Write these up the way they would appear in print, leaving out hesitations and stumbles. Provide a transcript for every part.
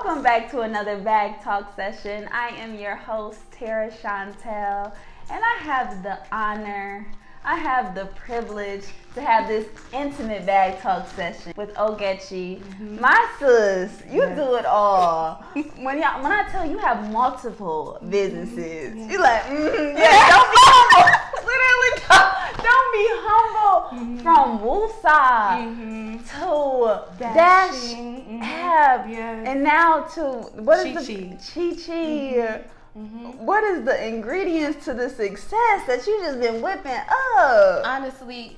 Welcome back to another Bag Talk session. I am your host, Tara Chantel, and I have the honor, I have the privilege to have this intimate Bag Talk session with Ogechi. My sis, you do it all. When I tell you have multiple businesses, you're like, yeah, don't be humble. Literally, don't be humble. From Woosah to Dash Ab, and now to what is Chi-Chi. What is the ingredients to the success that you just been whipping up? Honestly,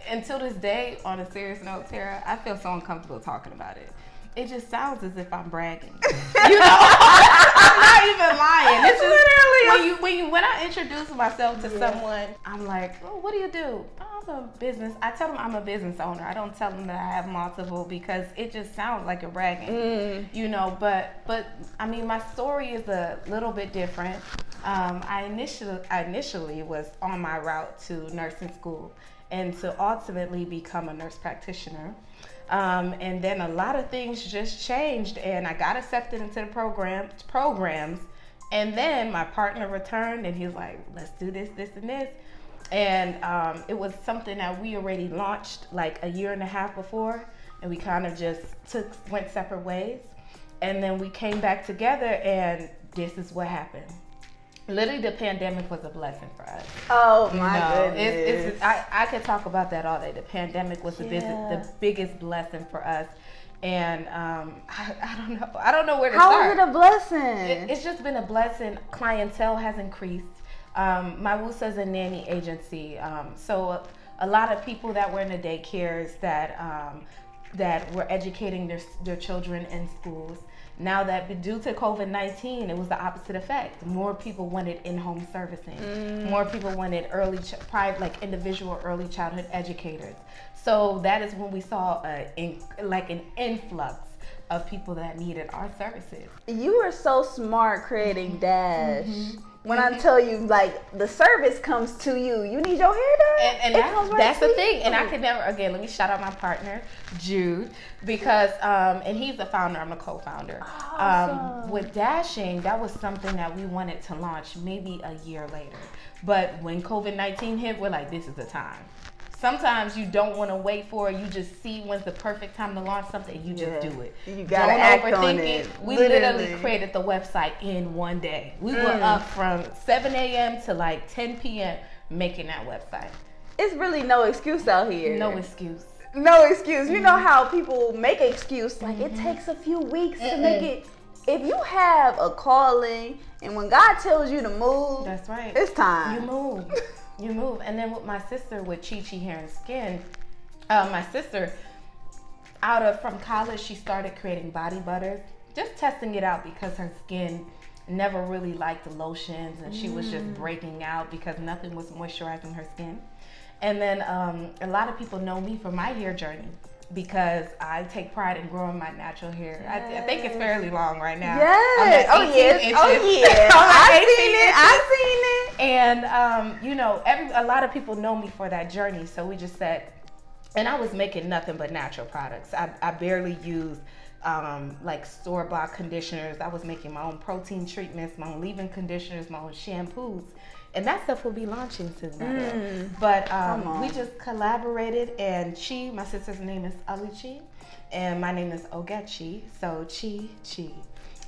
until this day, on a serious note, Tara, I feel so uncomfortable talking about it. It just sounds as if I'm bragging. You know, I'm not even lying. It's just literally when I introduce myself to someone, I'm like, oh, what do you do? Oh, I'm a business. I tell them I'm a business owner. I don't tell them that I have multiple because it just sounds like you're bragging. You know, but I mean, my story is a little bit different. I initially was on my route to nursing school and to ultimately become a nurse practitioner. And then a lot of things just changed, and I got accepted into the programs. And then my partner returned, and he was like, "Let's do this, this, and this." And it was something that we already launched like a year and a half before, and we kind of just went separate ways. And then we came back together, and this is what happened. Literally, the pandemic was a blessing for us. Oh my goodness! I could talk about that all day. The pandemic was the biggest blessing for us, and I don't know where to start. How is it a blessing? It's just been a blessing. Clientele has increased. My Woosah is a nanny agency, so a lot of people that were in the daycares that were educating their children in schools. Now that due to COVID-19, it was the opposite effect. More people wanted in-home servicing. More people wanted individual early childhood educators. So that is when we saw an influx of people that needed our services. You were so smart creating Dash. When I tell you, like, the service comes to you, you need your hair done, and that's the thing. And I could never, again, let me shout out my partner, Jude, because, and he's the founder, I'm a co-founder. Awesome. With Dashing, that was something that we wanted to launch maybe a year later. But when COVID-19 hit, we're like, this is the time. Sometimes you don't want to wait for it. You just see when's the perfect time to launch something. You just do it. You gotta act on it. We literally created the website in one day. We were up from 7 a.m. to like 10 p.m. making that website. It's really no excuse out here. No excuse. No excuse. You know how people make an excuse, like it takes a few weeks to make it. If you have a calling and when God tells you to move, that's right. It's time. You move. You move. And then with my sister, with Chi-Chi Hair and Skin, my sister, from college, she started creating body butters, just testing it out because her skin never really liked the lotions, and she was just breaking out because nothing was moisturizing her skin. And then a lot of people know me for my hair journey because I take pride in growing my natural hair. I think it's fairly long right now. Yes. Oh yeah. I've seen it. And you know, a lot of people know me for that journey. So we just said, and I was making nothing but natural products. I barely used like store-bought conditioners. I was making my own protein treatments, my own leave-in conditioners, my own shampoos. And that stuff will be launching soon. But we just collaborated, and my sister's name is Alichi, and my name is Ogechi, so Chi.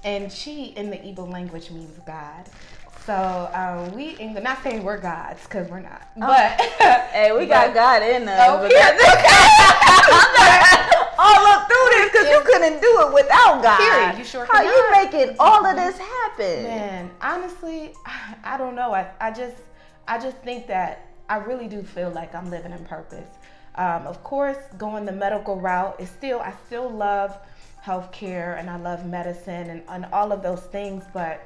And Chi in the Igbo language means God. So not saying we're gods, because we're not. But hey, we got God in us. All up through this, because you couldn't do it without God. Period. You sure How cannot. you making all of this happen? Man, honestly, I don't know. I just think that I really do feel like I'm living in purpose. Of course, going the medical route is I still love healthcare, and I love medicine and all of those things, but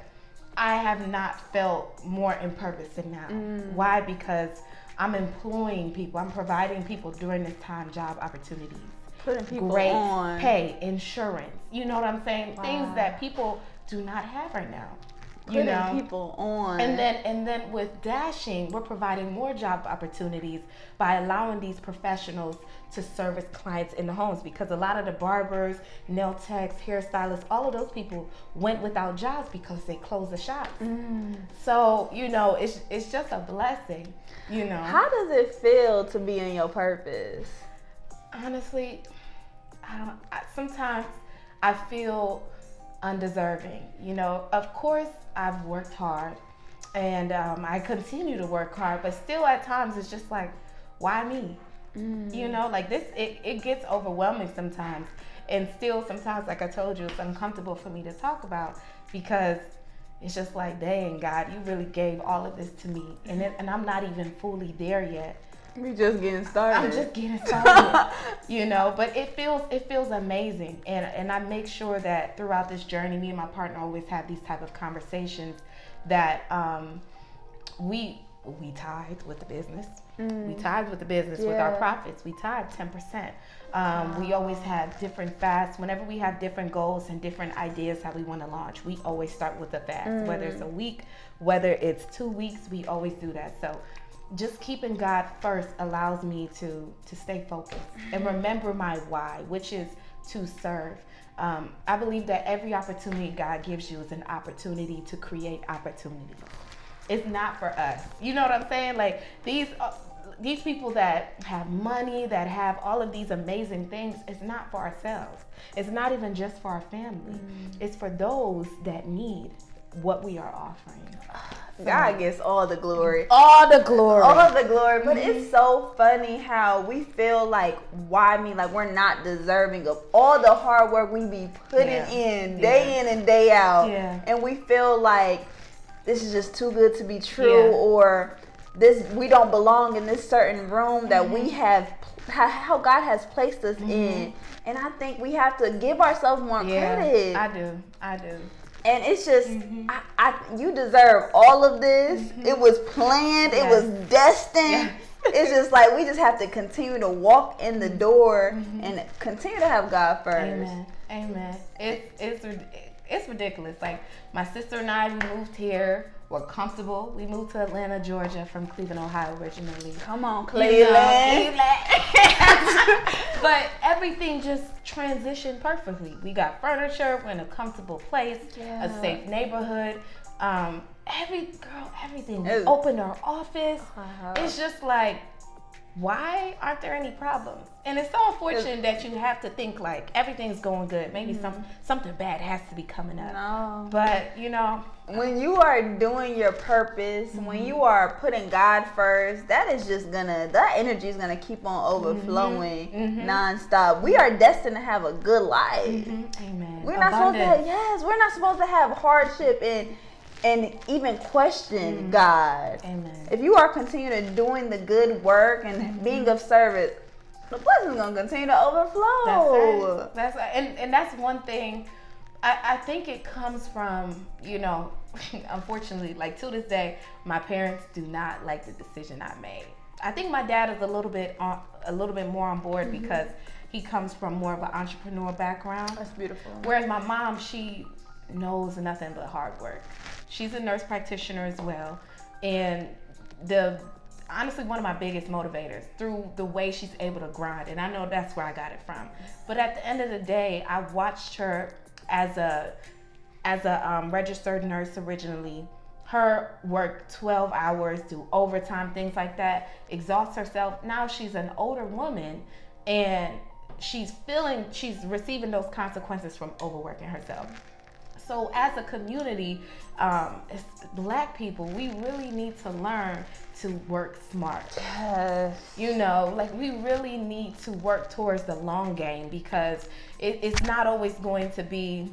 I have not felt more in purpose than now. Why? Because I'm employing people. I'm providing people during this time job opportunities. Putting people great on. Pay, insurance. You know what I'm saying? Wow. Things that people do not have right now. Putting people on. And then with Dashing, we're providing more job opportunities by allowing these professionals to service clients in the homes, because a lot of the barbers, nail techs, hairstylists, all of those people went without jobs because they closed the shop. So, it's just a blessing, How does it feel to be in your purpose? Honestly, sometimes I feel undeserving. Of course I've worked hard, and I continue to work hard, but still at times it's just like, why me? Like this, it gets overwhelming sometimes, and still sometimes, like I told you, it's uncomfortable for me to talk about, because it's just like, dang, God, you really gave all of this to me, and I'm not even fully there yet. We just getting started. I'm just getting started, but it feels amazing. And I make sure that throughout this journey, me and my partner always have these type of conversations that we tithe with the business. We tithe with the business, with our profits. We tithe 10%. We always have different fasts. Whenever we have different goals and different ideas how we want to launch, we always start with a fast. Whether it's a week, whether it's 2 weeks, we always do that. So just keeping God first allows me to stay focused and remember my why, which is to serve. I believe that every opportunity God gives you is an opportunity to create opportunities. It's not for us. You know what I'm saying? Like these people that have money, that have all of these amazing things, it's not for ourselves. It's not even just for our family. It's for those that need what we are offering. God gets all the glory. All the glory. All of the glory. But it's so funny how we feel like, why me? Like we're not deserving of all the hard work we be putting in, day in and day out. And we feel like this is just too good to be true, or we don't belong in this certain room that we have, how God has placed us in. And I think we have to give ourselves more credit. I do. And it's just, you deserve all of this. It was planned. It was destined. It's just like we just have to continue to walk in the door and continue to have God first. Amen. It's ridiculous. Like my sister and I, we moved here. We're comfortable. We moved to Atlanta, Georgia from Cleveland, Ohio originally. Come on, Cleveland. But everything just transitioned perfectly. We got furniture. We're in a comfortable place, a safe neighborhood. Everything. We opened our office. It's just like, why aren't there any problems? And it's so unfortunate that you have to think like everything's going good. Maybe something bad has to be coming up. No. But when you are doing your purpose, when you are putting God first, that energy is gonna keep on overflowing nonstop. We are destined to have a good life. Amen. We're not supposed to have hardship and even question God. Amen. If you are continuing doing the good work and being of service, the blessing's gonna continue to overflow. That's right. And that's one thing. I think it comes from, unfortunately, like to this day, my parents do not like the decision I made. I think my dad is a little bit more on board because he comes from more of an entrepreneur background. That's beautiful. Whereas my mom, she knows nothing but hard work. She's a nurse practitioner as well, and honestly one of my biggest motivators through the way she's able to grind, and I know that's where I got it from. But at the end of the day, I watched her as a registered nurse originally. Her work 12 hours, do overtime, things like that, exhaust herself. Now she's an older woman, and she's receiving those consequences from overworking herself. So as a community, as Black people, we really need to learn to work smart. Yes. We really need to work towards the long game, because it's not always going to be,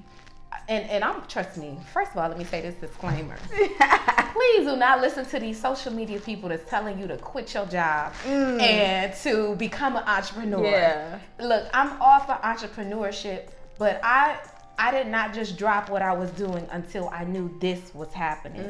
and trust me, first of all, let me say this disclaimer. Please do not listen to these social media people that's telling you to quit your job and to become an entrepreneur. Yeah. Look, I'm all for entrepreneurship, but I did not just drop what I was doing until I knew this was happening.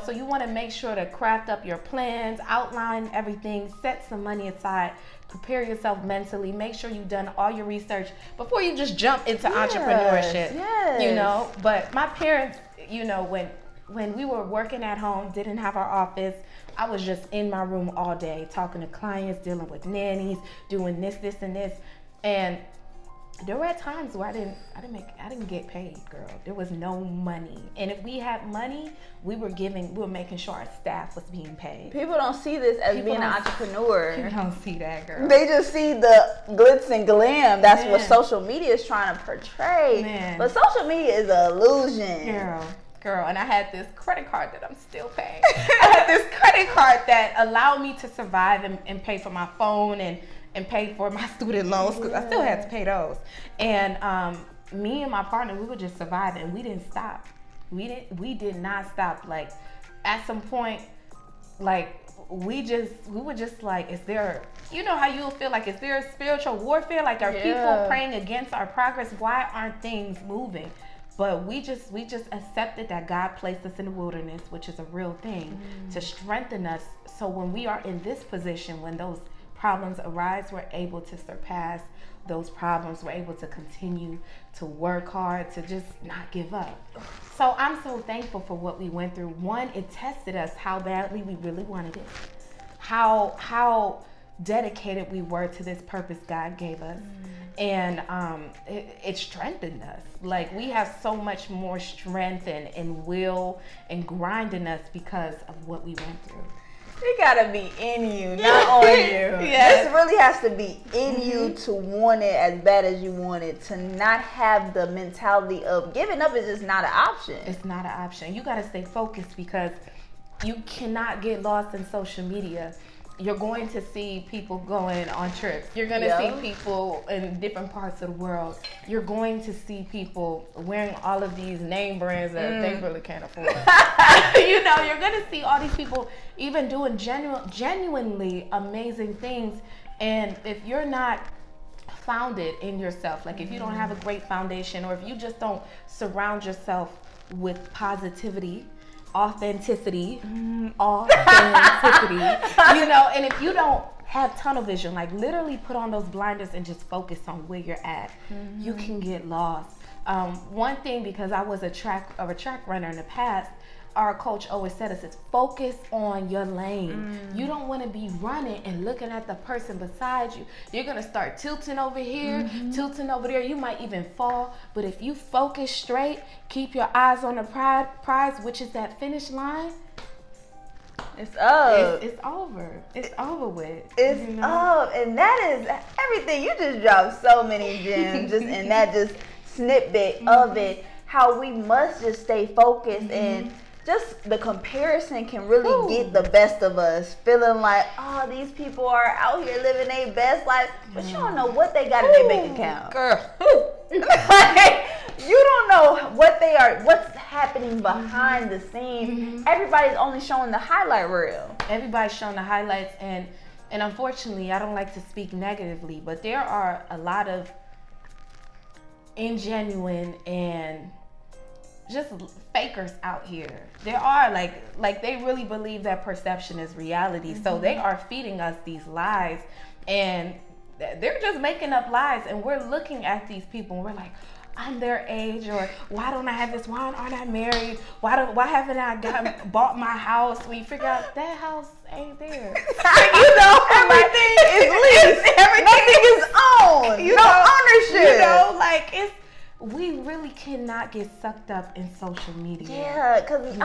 So you want to make sure to craft up your plans, outline everything, set some money aside, prepare yourself mentally, make sure you've done all your research before you just jump into entrepreneurship. Yes. But my parents, when when we were working at home, didn't have our office, I was just in my room all day talking to clients, dealing with nannies, doing this, and this. And there were times where I didn't get paid, girl. There was no money. And if we had money, we were making sure our staff was being paid. People don't see this as being an entrepreneur. People don't see that, girl. They just see the glitz and glam. That's what social media is trying to portray. Man. But social media is an illusion. Girl, and I had this credit card that I'm still paying. I had this credit card that allowed me to survive and pay for my phone and pay for my student loans, because I still had to pay those. And me and my partner, we were just surviving, and we didn't stop. We did not stop. Like, at some point, like, we were just like, is there, you know how you'll feel like, is there a spiritual warfare? Like, are people praying against our progress? Why aren't things moving? But we just accepted that God placed us in the wilderness, which is a real thing, to strengthen us. So when we are in this position, when those problems arise, we're able to surpass those problems. We're able to continue to work hard, to just not give up. So I'm so thankful for what we went through. One, it tested us how badly we really wanted it, how dedicated we were to this purpose God gave us. And it strengthened us. Like, we have so much more strength and will and grind in us because of what we went through. It gotta be in you, not on you. This really has to be in you to want it as bad as you want it, to not have the mentality of giving up is just not an option. It's not an option. You gotta stay focused, because you cannot get lost in social media. You're going to see people going on trips. You're going to see people in different parts of the world. You're going to see people wearing all of these name brands that they really can't afford. You know, you're going to see all these people even doing genuinely amazing things. And if you're not founded in yourself, like if you don't have a great foundation, or if you just don't surround yourself with positivity, authenticity, you know, and if you don't have tunnel vision, like literally put on those blinders and just focus on where you're at, you can get lost. One thing, because I was a track runner in the past, our coach always said us, is focus on your lane. You don't want to be running and looking at the person beside you. You're going to start tilting over here, tilting over there. You might even fall. But if you focus straight, keep your eyes on the prize, which is that finish line, it's up. It's over. It's over with. It's up. And that is everything. You just dropped so many gems just in that just snippet of it. How we must just stay focused, and just the comparison can really get the best of us, feeling like, oh, these people are out here living their best life, but you don't know what they got in their bank account. Girl. Like, you don't know what's happening behind the scenes. Everybody's only showing the highlight reel. Everybody's showing the highlights, and unfortunately, I don't like to speak negatively, but there are a lot of ingenuine and just fakers out here. There are like they really believe that perception is reality. So they are feeding us these lies, and they're just making up lies, and we're looking at these people and we're like, I'm their age, or why don't I have this? Why aren't I married? Why haven't I bought my house? We figure out that house ain't there. You know, everything is leased. Nothing is owned. No ownership. You know, like we really cannot get sucked up in social media. Yeah, because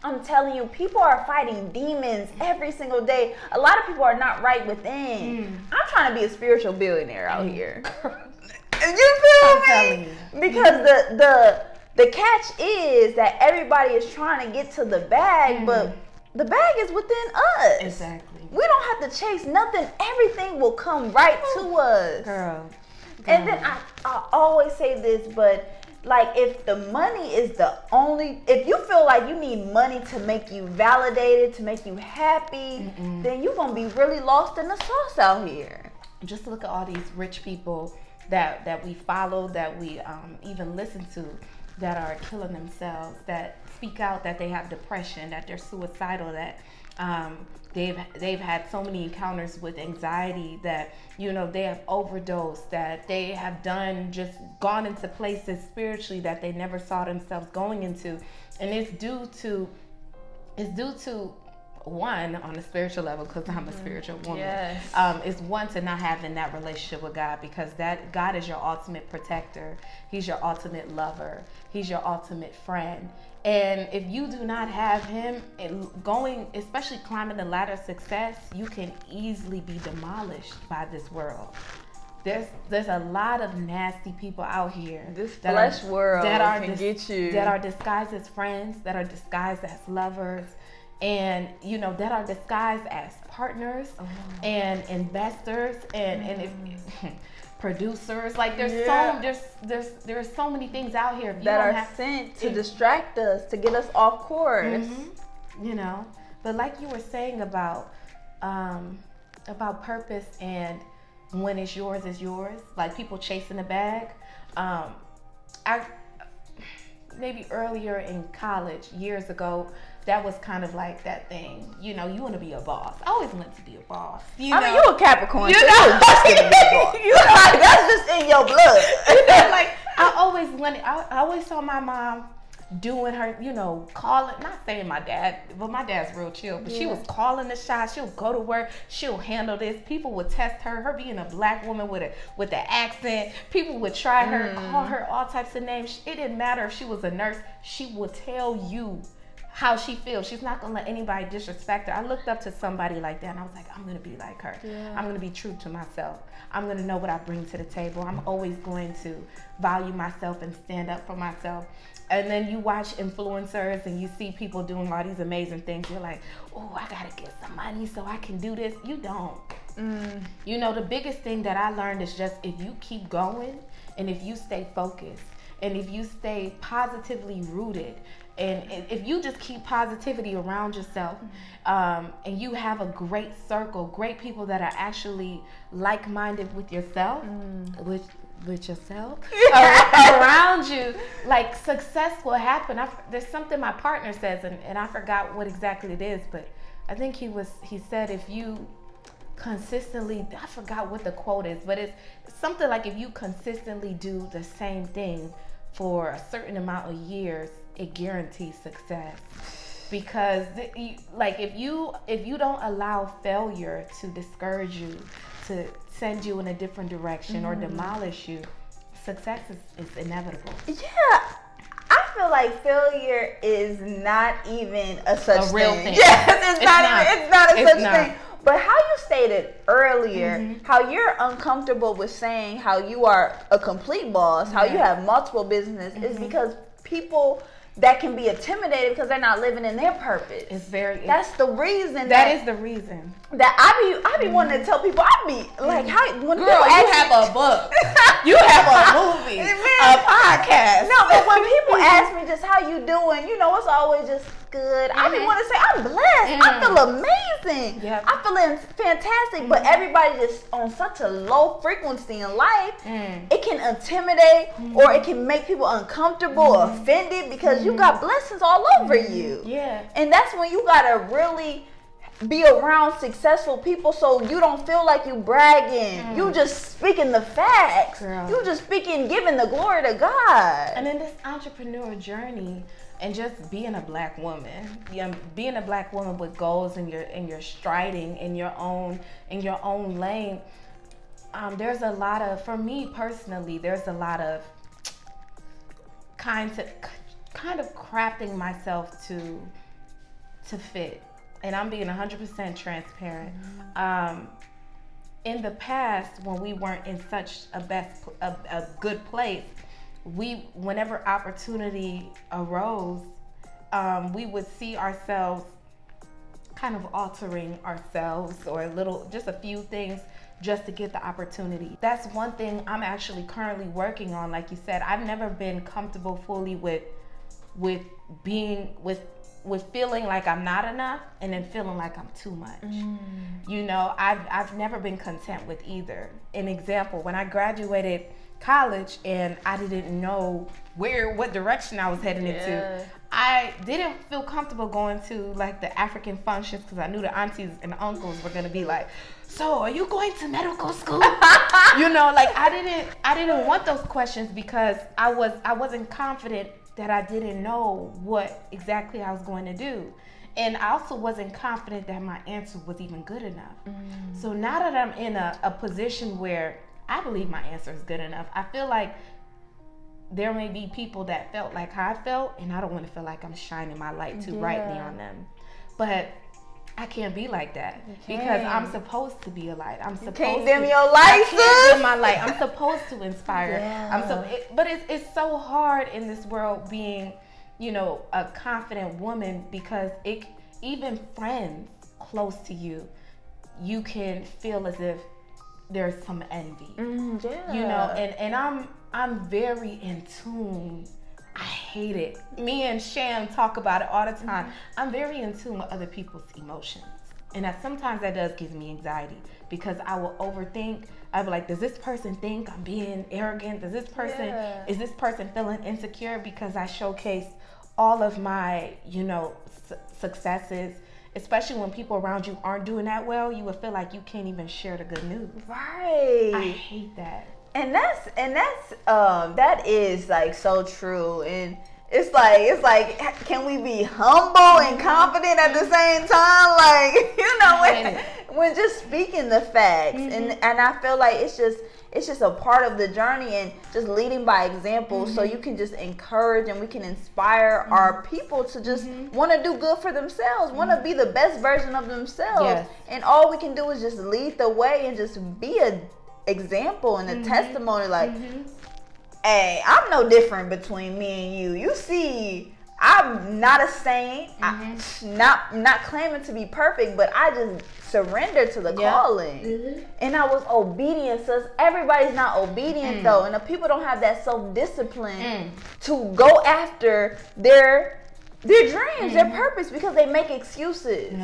I'm telling you, people are fighting demons every single day. A lot of people are not right within. I'm trying to be a spiritual billionaire out here. You feel me? Because the catch is that everybody is trying to get to the bag, but the bag is within us. Exactly. We don't have to chase nothing. Everything will come right to us. Girl. And then I always say this, but like, if the money is if you feel like you need money to make you validated, to make you happy, then you're going to be really lost in the sauce out here. Just look at all these rich people that we follow, that we even listen to, that are killing themselves, that speak out that they have depression, that they're suicidal, that they've had so many encounters with anxiety that, you know, they have overdosed, that they have just gone into places spiritually that they never saw themselves going into. And it's due to one, on a spiritual level, because I'm a spiritual woman. Yes. Is one, to not having that relationship with God, because that God is your ultimate protector. He's your ultimate lover. He's your ultimate friend. And if you do not have him, especially climbing the ladder of success, you can easily be demolished by this world. There's a lot of nasty people out here. This flesh world can get you. That are disguised as friends, that are disguised as lovers, and, you know, that are disguised as partners and investors and producers. Like, there's so many things out here that are sent to distract us, to get us off course. You know, but like you were saying about purpose, and when it's yours, like people chasing a bag. Maybe earlier in college, years ago, that was kind of like that thing. You know, you want to be a boss. I always wanted to be a boss. You know? I mean, you a Capricorn. You so know, just gonna be a boss. You know, like, that's just in your blood. You know, like I always saw my mom doing her, you know, calling, not saying my dad, but my dad's real chill, but she was calling the shots. She'll go to work, she'll handle this. People would test her being a black woman with an accent. People would try her, call her all types of names. It didn't matter if she was a nurse. She would tell you how she feels. She's not gonna let anybody disrespect her. I looked up to somebody like that, and I was like, I'm gonna be like her. I'm gonna be true to myself. I'm gonna know what I bring to the table. I'm always going to value myself and stand up for myself. And then you watch influencers and you see people doing all these amazing things. You're like, oh, I gotta get some money so I can do this. You don't. You know, the biggest thing that I learned is just, if you keep going and if you stay focused and if you stay positively rooted, and if you just keep positivity around yourself, and you have a great circle, great people that are actually like-minded with yourself, with yourself around you, like, success will happen. There's something my partner says, and I forgot what exactly it is, but I think he said, if you consistently, I forgot what the quote is, but it's something like, if you consistently do the same thing for a certain amount of years, it guarantees success. Because like, if you don't allow failure to discourage you, to send you in a different direction or demolish you, success is inevitable. Yeah, I feel like failure is not even a such real thing. Yes, it's not a such thing. But how you stated earlier, how you're uncomfortable with saying how you are a complete boss, how you have multiple businesses, is because people that can be intimidated because they're not living in their purpose. That's the reason. That is the reason. That I be wanting to tell people, I be like, how when girl, you have a book, you have a movie, a podcast. No, but when people ask me just how you doing, you know, it's always just good. I be want to say I'm blessed. I feel amazing. I feel fantastic. But everybody just on such a low frequency in life, it can intimidate or it can make people uncomfortable or offended because you got blessings all over you. Yeah. And that's when you gotta really be around successful people so you don't feel like you bragging. You just speaking the facts. Girl. You just speaking, giving the glory to God. And in this entrepreneur journey, and just being a black woman, being a black woman with goals, and you're striding in your own lane, there's a lot of, for me personally, there's a lot of kind of crafting myself to fit. And I'm being 100% transparent. In the past, when we weren't in such a good place, whenever opportunity arose, we would see ourselves kind of altering ourselves or just a few things just to get the opportunity. That's one thing I'm actually currently working on. Like you said, I've never been comfortable fully with feeling like I'm not enough and then feeling like I'm too much. You know, I've never been content with either. An example, when I graduated college and I didn't know what direction I was heading into, I didn't feel comfortable going to like the African functions because I knew the aunties and uncles were gonna be like, so are you going to medical school? You know, like I didn't want those questions because I wasn't confident that I didn't know what exactly I was going to do. And I also wasn't confident that my answer was even good enough. So now that I'm in a position where I believe my answer is good enough, I feel like there may be people that felt like how I felt, and I don't want to feel like I'm shining my light too brightly on them. But I can't be like that because I'm supposed to be a light. I'm supposed to dim your light, sis. I can't dim my light. I'm supposed to inspire. But it's so hard in this world being, you know, a confident woman because even friends close to you, you can feel as if there's some envy. You know, and I'm very in tune. I hate it. Me and Sham talk about it all the time. I'm very in tune with other people's emotions. And sometimes that does give me anxiety because I will overthink. I'll be like, does this person think I'm being arrogant? Is this person feeling insecure because I showcase all of my, you know, successes? Especially when people around you aren't doing that well, you would feel like you can't even share the good news. Right. I hate that. And that is like so true. And it's like can we be humble and confident at the same time? Like, you know, when just speaking the facts. And I feel like it's just a part of the journey and just leading by example so you can just encourage and we can inspire our people to just want to do good for themselves, want to be the best version of themselves. Yes. And all we can do is just lead the way and just be a example and a testimony like, hey, I'm no different between me and you. You see, I'm not a saint. I'm not claiming to be perfect, but I just surrendered to the calling. And I was obedient. So everybody's not obedient though. And the people don't have that self-discipline to go after their dreams, their purpose, because they make excuses.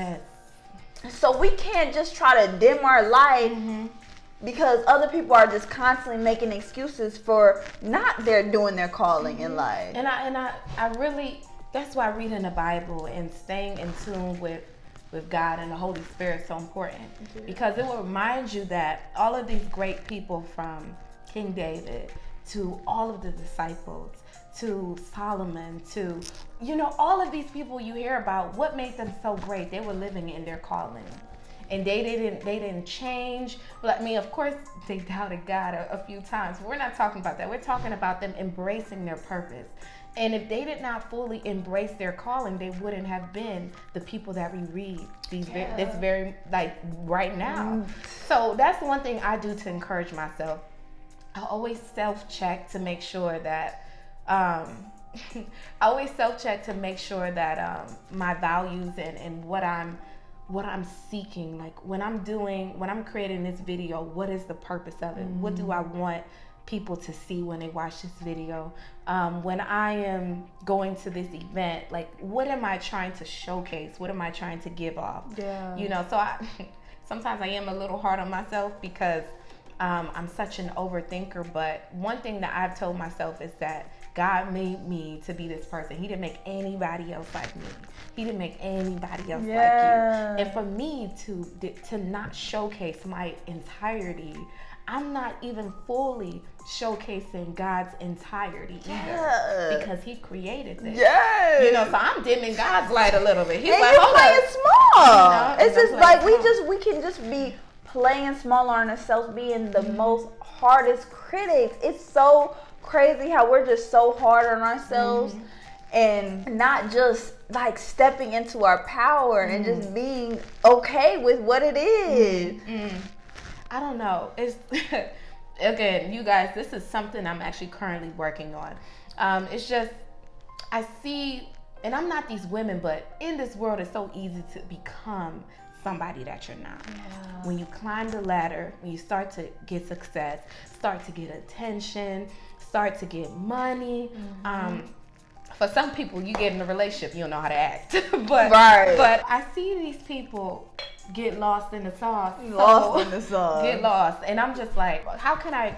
So we can't just try to dim our light because other people are just constantly making excuses for not doing their calling in life. And I really, that's why reading the Bible and staying in tune with God and the Holy Spirit is so important. Because it will remind you that all of these great people, from King David to all of the disciples to Solomon to, you know, all of these people you hear about, what made them so great? They were living in their calling. And they didn't change. But I mean, of course, they doubted God a few times. We're not talking about that. We're talking about them embracing their purpose. And if they did not fully embrace their calling, they wouldn't have been the people that we read this very like right now. So that's one thing I do to encourage myself. I always self-check to make sure that my values and what I'm seeking, like when I'm creating this video, what is the purpose of it? What do I want people to see when they watch this video? When I am going to this event, like what am I trying to showcase? What am I trying to give off? You know, so sometimes I am a little hard on myself because I'm such an overthinker. But one thing that I've told myself is that God made me to be this person. He didn't make anybody else like me. He didn't make anybody else like you. And for me to not showcase my entirety, I'm not even fully showcasing God's entirety either, because He created this. You know, so I'm dimming God's light a little bit. He's and like, you're playing small. You know, it's just like we can just be playing small on ourselves, being the most hardest critics. It's so crazy how we're just so hard on ourselves and not just like stepping into our power and just being okay with what it is. I don't know. It's again, you guys, this is something I'm actually currently working on. It's just, I see, and I'm not these women, but in this world it's so easy to become somebody that you're not. When you climb the ladder, when you start to get success, start to get attention, start to get money. For some people, you get in a relationship, you don't know how to act. but I see these people get lost in the sauce. Get lost. And I'm just like, how can I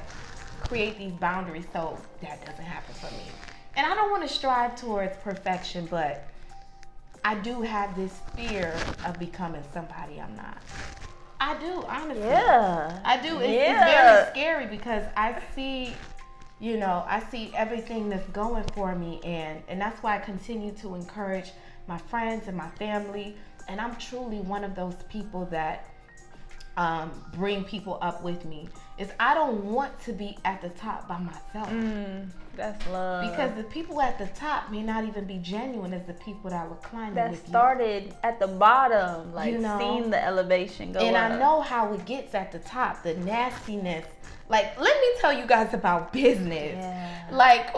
create these boundaries so that doesn't happen for me? and I don't want to strive towards perfection, but I do have this fear of becoming somebody I'm not. I do, honestly. Yeah. I do. It's very scary because I see, you know, I see everything that's going for me, and that's why I continue to encourage my friends and my family. And I'm truly one of those people that bring people up with me. Is I don't want to be at the top by myself. That's love. Because the people at the top may not even be genuine as the people that were climbing that with started at the bottom, like, you know, seeing the elevation go and up. I know how it gets at the top, the nastiness. Like, let me tell you guys about business. Yeah. Like,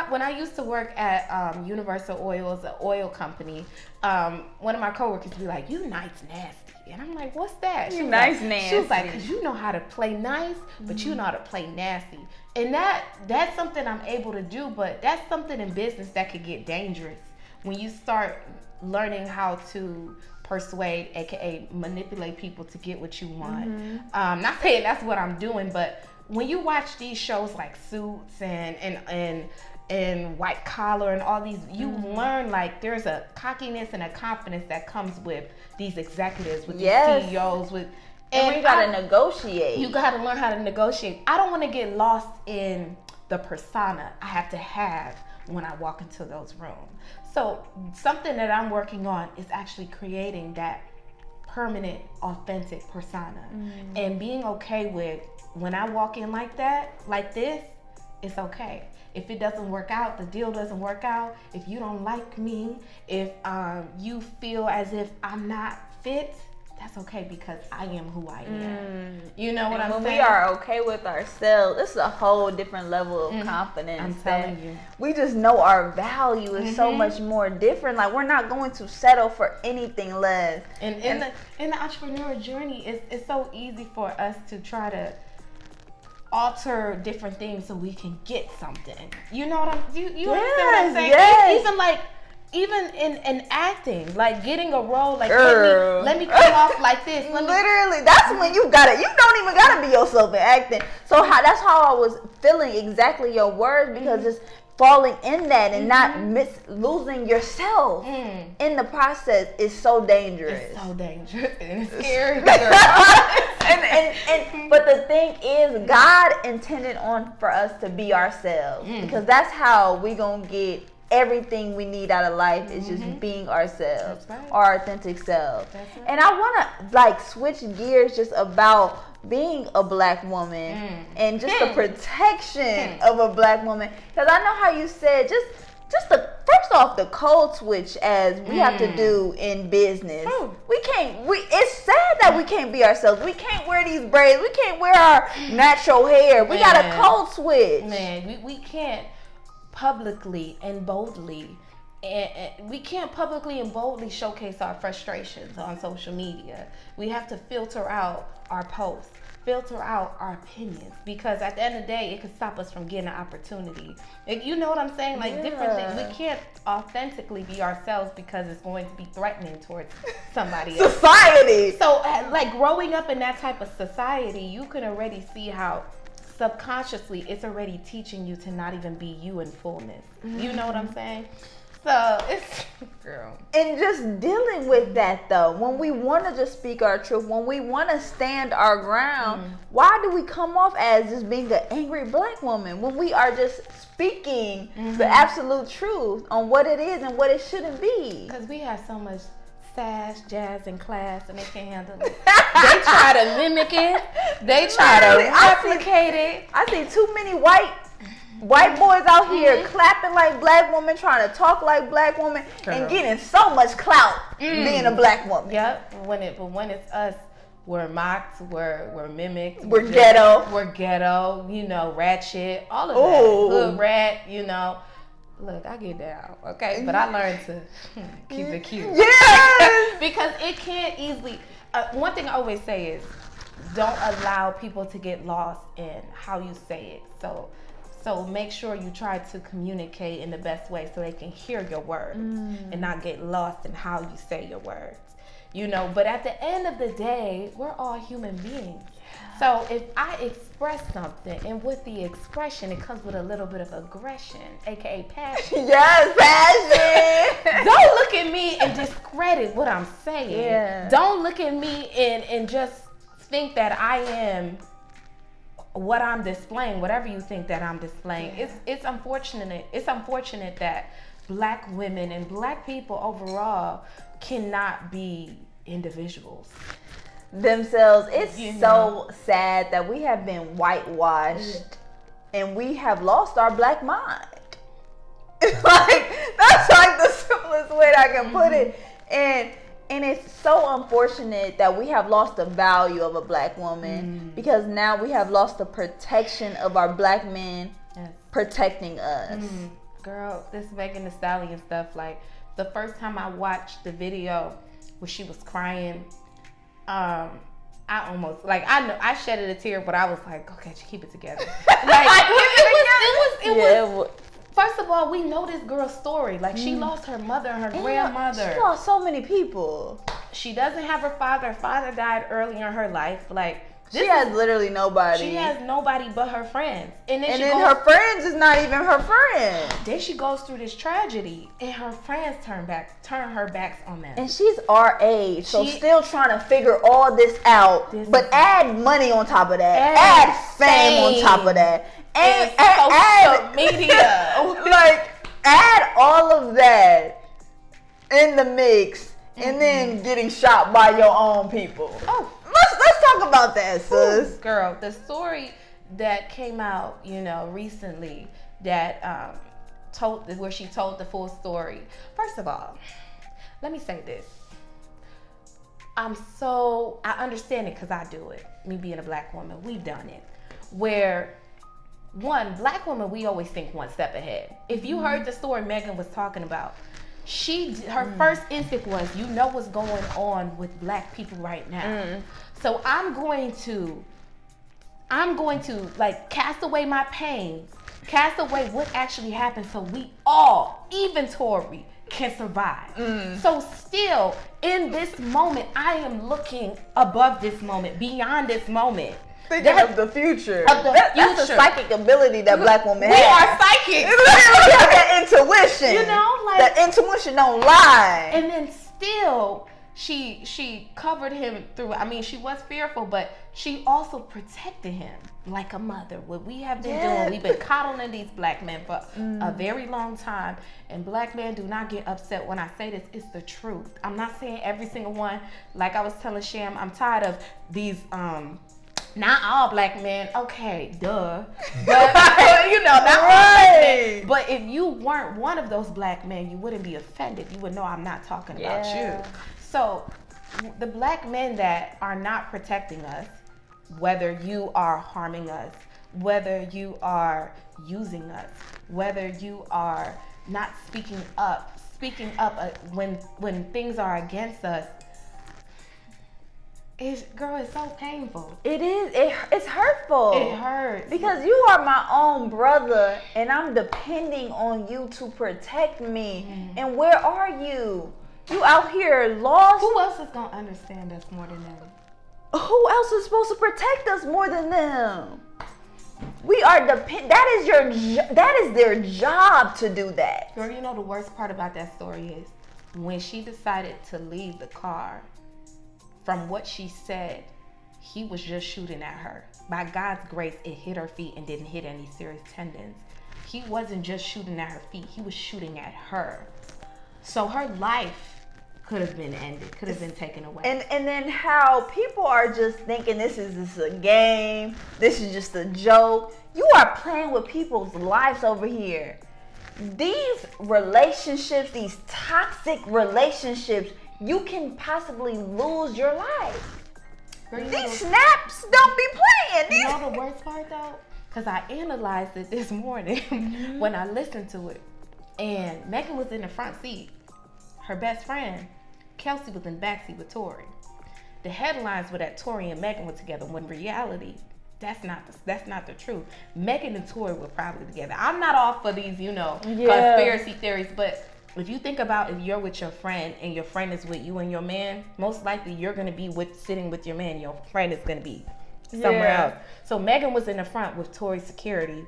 when I used to work at Universal Oils, an oil company, one of my coworkers would be like, "You nice nasty." And I'm like, "What's that?" You nice nasty. She was like, "Cause you know how to play nice, but you know how to play nasty." And that's something I'm able to do, but that's something in business that could get dangerous when you start learning how to persuade, aka manipulate people to get what you want. Not saying that's what I'm doing, but when you watch these shows like Suits and White Collar and all these, you learn like there's a cockiness and a confidence that comes with these executives, with these CEOs, with and you gotta negotiate. You gotta learn how to negotiate. I don't want to get lost in the persona I have to have when I walk into those rooms. So something that I'm working on is actually creating that permanent, authentic persona, and being okay with when I walk in like that, like this, it's okay. If it doesn't work out, the deal doesn't work out, if you don't like me, if you feel as if I'm not fit, that's okay, because I am who I am. You know what I'm saying? When we are okay with ourselves, this is a whole different level of confidence. I'm telling you. We just know our value is so much more different. Like, we're not going to settle for anything less. And in the entrepreneur journey, it's so easy for us to try to alter different things so we can get something. You know what you understand what I'm saying? Yes. Even in acting, like getting a role, like let me come off like this. Literally, that's when you got it. You don't even gotta be yourself in acting. So that's how I was feeling exactly your words, because it's falling in that and not losing yourself in the process is so dangerous. It's so dangerous and it's scary. But the thing is, God intended for us to be ourselves, because that's how we gonna get everything we need out of life, is just being ourselves, our authentic self. And I want to switch gears just about being a black woman and just the protection of a black woman, because I know how you said just the first off the code switch as we have to do in business. It's sad that we can't be ourselves. We can't wear these braids. We can't wear our natural hair. We got a code switch. Man, we can't publicly and boldly, and we can't publicly and boldly showcase our frustrations on social media. We have to filter out our posts, filter out our opinions, because at the end of the day, it could stop us from getting an opportunity. You know what I'm saying? Like different things. We can't authentically be ourselves because it's going to be threatening towards somebody else. Society. So like growing up in that type of society, you can already see how subconsciously it's already teaching you to not even be you in fullness. You know what I'm saying? So it's girl. And just dealing with that though, when we want to just speak our truth, when we want to stand our ground, why do we come off as just being an angry black woman when we are just speaking the absolute truth on what it is and what it shouldn't be? Because we have so much sass, jazz, and class, and they can't handle it. They try to mimic it. They try to replicate it. I see too many white boys out here clapping like black women, trying to talk like black women, and getting so much clout being a black woman. Yep. But when it's us, we're mocked, we're mimicked, we're ghetto. We're ghetto. You know, ratchet, all of that. Hood rat. You know. Look, I get down, okay? But I learned to keep it cute. Yes! Because it can't easily... one thing I always say is, don't allow people to get lost in how you say it. So make sure you try to communicate in the best way so they can hear your words and not get lost in how you say your words. You know, but at the end of the day, we're all human beings. So if I express something, and with the expression, it comes with a little bit of aggression, aka passion. Yes, passion. Don't look at me and discredit what I'm saying. Yeah. Don't look at me and just think that I am what I'm displaying, whatever you think that I'm displaying. Yeah. It's unfortunate. It's unfortunate that Black women and Black people overall cannot be individuals themselves. It's so sad that we have been whitewashed and we have lost our Black mind. Like, that's like the simplest way that I can put it. And it's so unfortunate that we have lost the value of a Black woman because now we have lost the protection of our Black men protecting us. Girl, this Megan Thee Stallion stuff, like the first time I watched the video where she was crying, I almost, like, I know I shedded a tear, but I was like, okay, keep it together. Like, it was. First of all, we know this girl's story. Like, she lost her mother and her grandmother. She lost so many people. She doesn't have her father. Her father died early in her life. Like, she has literally nobody. She has nobody but her friends. And then her friends is not even her friends. Then she goes through this tragedy, and her friends turn her backs on them. And she's our age, so still trying to figure all this out. But add money on top of that. Add fame on top of that. And social media. Like, add all of that in the mix, and then getting shot by your own people. Oh. Let's talk about that, sis. Ooh, girl, the story that came out, recently that where she told the full story. First of all, let me say this. I understand it because I do it. Me being a Black woman, we've done it. Where one, Black woman, we always think one step ahead. If you heard the story Megan was talking about, her first instinct was, what's going on with Black people right now. So I'm going to like cast away my pains, cast away what actually happened, so we all, even Tori, can survive. So still in this moment, I am looking above this moment, beyond this moment. Thinking of the future. That's the psychic ability that Black women have. We are psychics. We have that intuition. Like that intuition don't lie. And then still, she covered him through. I mean, she was fearful, but she also protected him like a mother. What we have been doing, we've been coddling these Black men for a very long time. And Black men, do not get upset when I say this. It's the truth. I'm not saying every single one. Like I was telling Sham, I'm tired of these. Not all Black men, okay, duh. But not all Black men. But if you weren't one of those Black men, you wouldn't be offended. You would know I'm not talking about you. So the Black men that are not protecting us, whether you are harming us, whether you are using us, whether you are not speaking up when things are against us, it's so painful. It is. It's hurtful. It hurts. Because you are my own brother, and I'm depending on you to protect me. And where are you? You out here lost. Who else is going to understand us more than them? Who else is supposed to protect us more than them? We are that is their job to do that. Girl, the worst part about that story is when she decided to leave the car. From what she said, he was just shooting at her. By God's grace, it hit her feet and didn't hit any serious tendons. He wasn't just shooting at her feet, he was shooting at her. So her life could have been ended, could have been taken away. And then how people are just thinking this is a game, this is just a joke. You are playing with people's lives over here. These relationships, these toxic relationships, you can possibly lose your life. Girl, these snaps don't be playing. You know the worst part though? Because I analyzed it this morning when I listened to it. And Megan was in the front seat. Her best friend, Kelsey, was in the back seat with Tori. The headlines were that Tori and Megan were together, when in reality, that's not the truth. Megan and Tori were probably together. I'm not all for these, conspiracy theories, but if you think about if you're with your friend and your friend is with you and your man, most likely you're going to be sitting with your man. Your friend is going to be somewhere else. So Megan was in the front with Tori's security,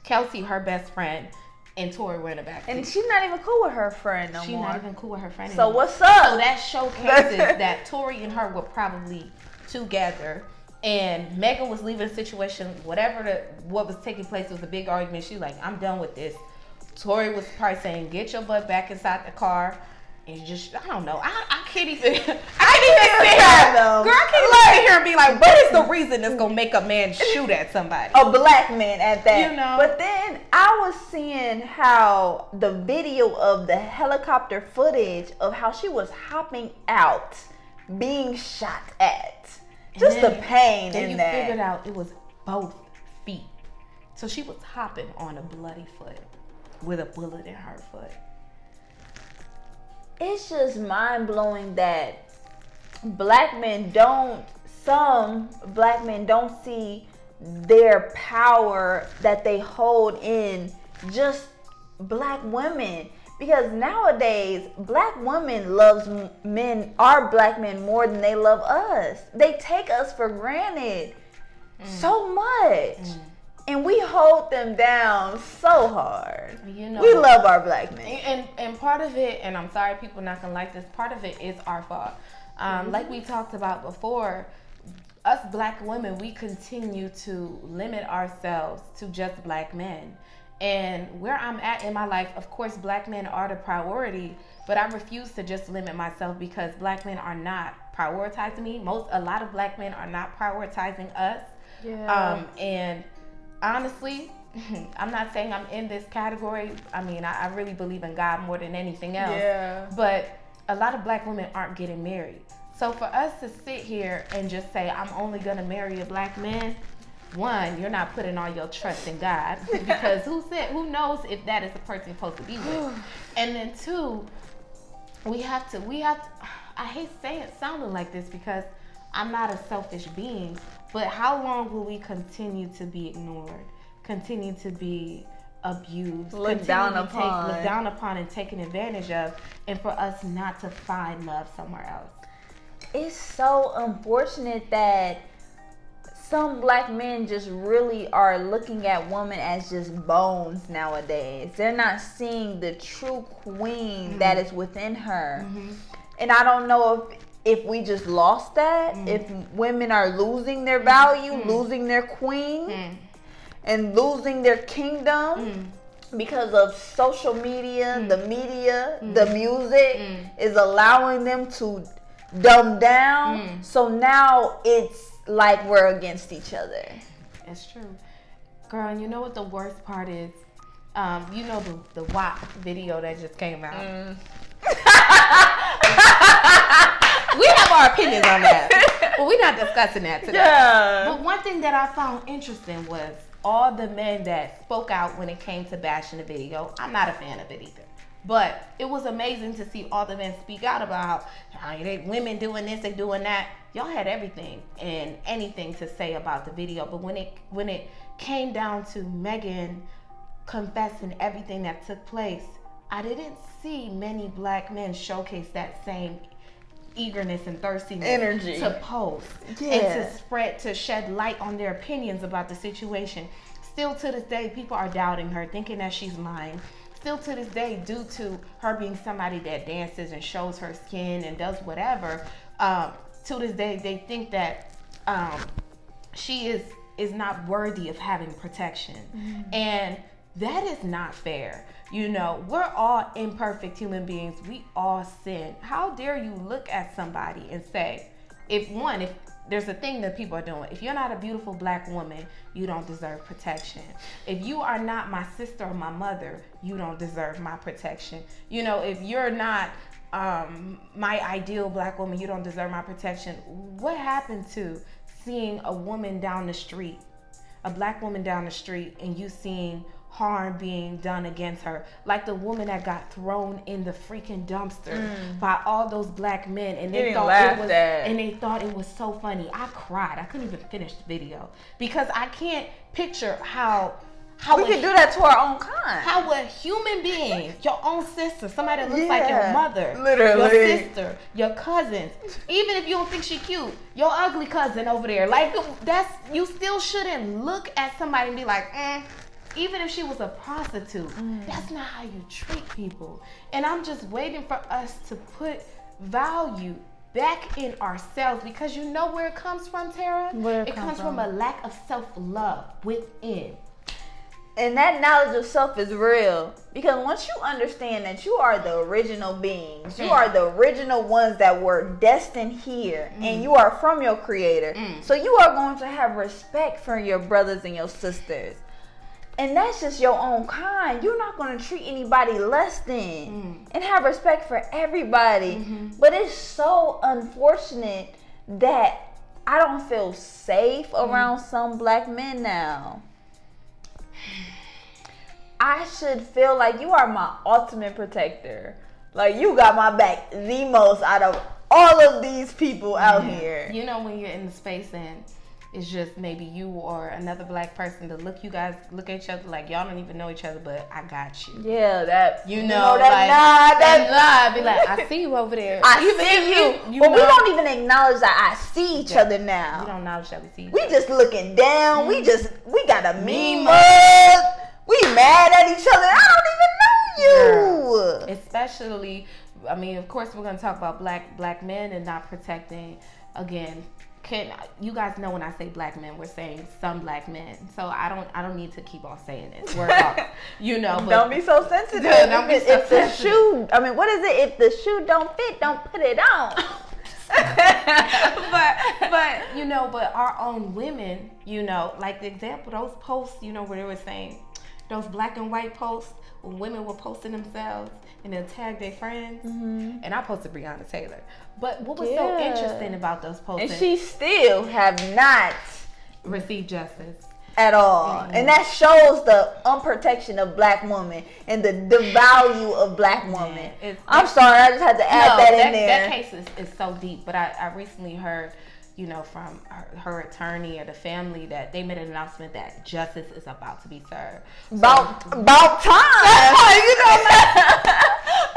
Kelsey, her best friend, and Tori were in the back. And she's not even cool with her friend no more. She's not even cool with her friend So anymore. what's up? So that showcases that Tori and her were probably together. And Megan was leaving a situation, what was taking place was a big argument. She was like, I'm done with this. Tori was probably saying, get your butt back inside the car. And just, I don't know. I can't even sit here. Girl, I can't sit here and be like, what is the reason that's going to make a man shoot at somebody? A black man at that. You know? But then I was seeing how the video of the helicopter footage of how she was hopping out, being shot at. Just the pain in that. You figured out it was both feet. So she was hopping on a bloody foot with a bullet in her foot. It's just mind-blowing that some black men don't see their power that they hold in just black women. Because nowadays, black women loves our black men more than they love us. They take us for granted so much. And we hold them down so hard. You know, we love our black men. And part of it, and I'm sorry people not gonna like this, part of it is our fault. Like we talked about before, us black women, we continue to limit ourselves to just black men. And where I'm at in my life, of course, black men are the priority, but I refuse to just limit myself because black men are not prioritizing me. A lot of black men are not prioritizing us. Yeah. And honestly, I'm not saying I'm in this category. I mean, I really believe in God more than anything else. Yeah. But a lot of black women aren't getting married. So for us to sit here and just say, I'm only going to marry a black man, one, you're not putting all your trust in God because who knows if that is the person you're supposed to be with. And then two, we have to, I hate sounding like this because I'm not a selfish being, but how long will we continue to be ignored, continue to be abused, looked down upon and taken advantage of, and for us not to find love somewhere else? It's so unfortunate that some black men just really are looking at women as just bones nowadays. They're not seeing the true queen that is within her. And I don't know if we just lost that, if women are losing their value, losing their queen, and losing their kingdom because of social media, the media, the music is allowing them to dumb down. So now it's like we're against each other. It's true. Girl, and you know what the worst part is? You know the WAP video that just came out. We have our opinions on that, but we're not discussing that today. Yeah. But one thing that I found interesting was all the men that spoke out when it came to bashing the video. I'm not a fan of it either. But it was amazing to see all the men speak out about how women doing this, they doing that. Y'all had everything and anything to say about the video. But when it came down to Megan confessing everything that took place, I didn't see many black men showcase that same eagerness and thirstiness, energy to post and to shed light on their opinions about the situation. Still to this day, people are doubting her, thinking that she's lying. Still to this day, due to her being somebody that dances and shows her skin and does whatever, to this day, they think that she is not worthy of having protection. And that is not fair. You know, we're all imperfect human beings. We all sin. How dare you look at somebody and say, if there's a thing that people are doing. If you're not a beautiful black woman, you don't deserve protection. If you are not my sister or my mother, you don't deserve my protection. You know, if you're not my ideal black woman, you don't deserve my protection. What happened to seeing a woman down the street, a black woman down the street, and you seeing harm being done against her, like the woman that got thrown in the freaking dumpster by all those black men, and they thought it was so funny. I cried. I couldn't even finish the video because I can't picture how we can do that to our own kind. How a human being, your own sister, somebody that looks like your mother, literally, your sister, your cousins, even if you don't think she cute, your ugly cousin over there, like you still shouldn't look at somebody and be like, even if she was a prostitute, that's not how you treat people. And I'm just waiting for us to put value back in ourselves, because you know where it comes from, Tara? It comes from a lack of self-love within. And that knowledge of self is real, because once you understand that you are the original beings, you are the original ones that were destined here, and you are from your creator. So you are going to have respect for your brothers and your sisters. And that's just your own kind. You're not going to treat anybody less than, and have respect for everybody. But it's so unfortunate that I don't feel safe around some black men now. I should feel like you are my ultimate protector. Like, you got my back the most out of all of these people out here. You know, when you're in the space and it's just maybe you or another black person to look at each other like y'all don't even know each other, but I got you. Yeah, that you know that be like, I see you over there. I see you. But we don't even acknowledge that I see each other now. We don't acknowledge that we see each other. We just looking down. We got a meme. We mad at each other. I don't even know you. Especially, I mean, of course, we're gonna talk about black men and not protecting. Again, you guys know when I say black men, we're saying some black men. So I don't need to keep on saying this. We're all, but don't be so sensitive. If the shoe, I mean, what is it? If the shoe don't fit, don't put it on. but our own women, like the example, those posts, where they were saying those black and white posts when women were posting themselves and they'll tag their friends. And I posted Breonna Taylor. But what was so interesting about those posts? And she still have not received justice at all. And that shows the unprotection of black women and the value of black women. I'm sorry, I just had to add that in there. That case is so deep. But I recently heard, from her attorney or the family that they made an announcement that justice is about to be served. About time.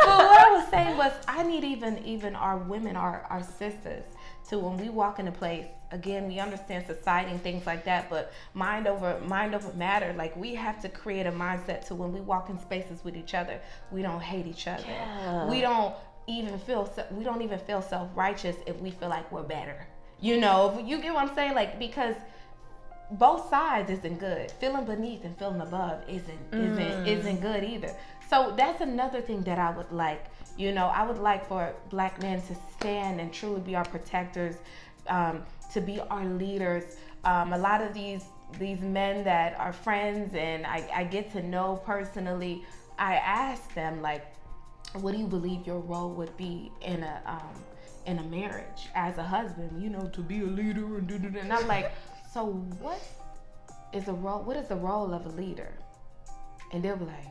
But what I was saying was, I need even our women, our sisters, to, when we walk in a place, again, we understand society and things like that, but mind over matter. Like, we have to create a mindset to when we walk in spaces with each other, we don't hate each other. Yeah. We don't even feel self-righteous if we feel like we're better. You get what I'm saying? Like, because both sides isn't good. Feeling beneath and feeling above isn't good either. So that's another thing that I would like. I would like for black men to stand and truly be our protectors, to be our leaders. A lot of these men that are friends and I get to know personally, I ask them, like, what do you believe your role would be in a marriage as a husband, to be a leader and do. And I'm like, so what is the role of a leader? And they'll be like,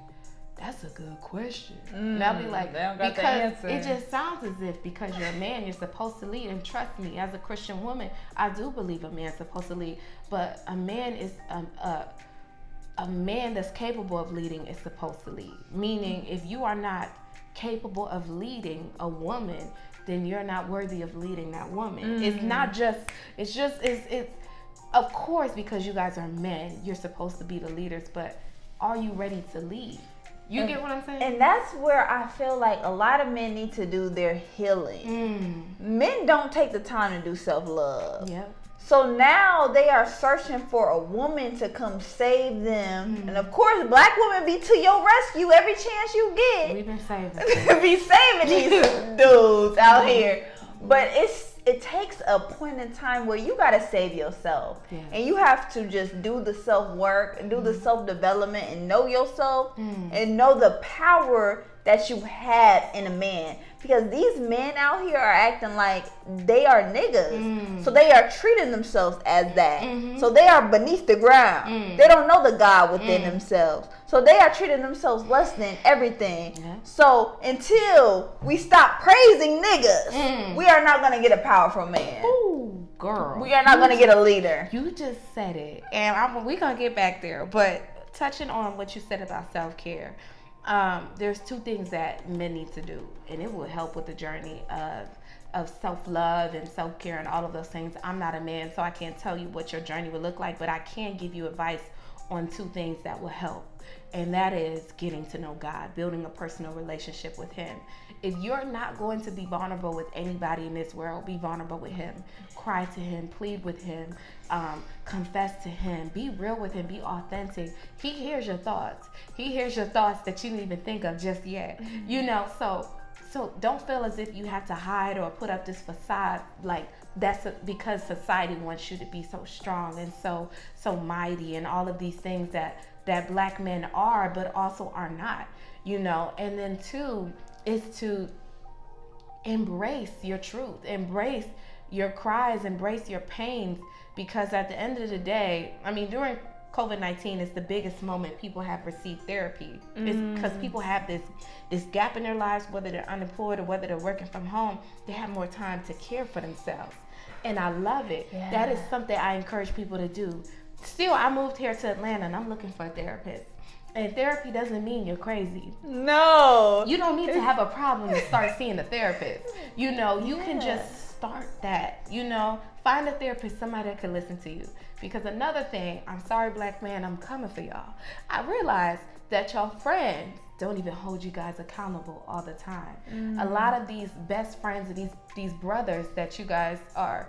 that's a good question. And I'll be like, because it just sounds as if because you're a man, you're supposed to lead. And trust me, as a Christian woman, I do believe a man's supposed to lead. But a man is a man that's capable of leading is supposed to lead. Meaning, if you are not capable of leading a woman, then you're not worthy of leading that woman. It's not just, it's of course, because you guys are men, you're supposed to be the leaders, but are you ready to lead? You get what I'm saying? And that's where I feel like a lot of men need to do their healing. Men don't take the time to do self-love. Yep. So now they are searching for a woman to come save them. And of course, black women be to your rescue every chance you get. We've been saving. Be saving these dudes out here. But it takes a point in time where you got to save yourself. Yeah. And you have to just do the self-work and do the self-development and know yourself and know the power that you have in a man. Because these men out here are acting like they are niggas. So they are treating themselves as that. So they are beneath the ground. They don't know the God within themselves. So they are treating themselves less than everything. Yeah. So until we stop praising niggas, we are not going to get a powerful man. Ooh, girl. We are not going to get a leader. You just said it. And we're going to get back there. But touching on what you said about self-care, there's two things that men need to do, and it will help with the journey of self-love and self-care and all of those things. I'm not a man, so I can't tell you what your journey would look like, but I can give you advice on two things that will help. And that is getting to know God, building a personal relationship with Him. If you're not going to be vulnerable with anybody in this world, be vulnerable with Him. Cry to Him, plead with Him, confess to Him, be real with Him, be authentic. He hears your thoughts. He hears your thoughts that you didn't even think of just yet. You know, so don't feel as if you have to hide or put up this facade like that's because society wants you to be so strong and so mighty and all of these things that Black men are, but also are not, you know. And then two is to embrace your truth, embrace your cries, embrace your pains, because at the end of the day, I mean, during COVID-19 is the biggest moment people have received therapy. It's because people have this gap in their lives, whether they're unemployed or whether they're working from home, they have more time to care for themselves. And I love it. Yeah. That is something I encourage people to do. Still, I moved here to Atlanta and I'm looking for a therapist. And therapy doesn't mean you're crazy. No. You don't need to have a problem to start seeing a therapist. You know, you can just start that, you know. Find a therapist, somebody that can listen to you. Because another thing, I'm sorry, Black man, I'm coming for y'all. I realize that your friends don't even hold you guys accountable all the time. A lot of these best friends and these brothers that you guys are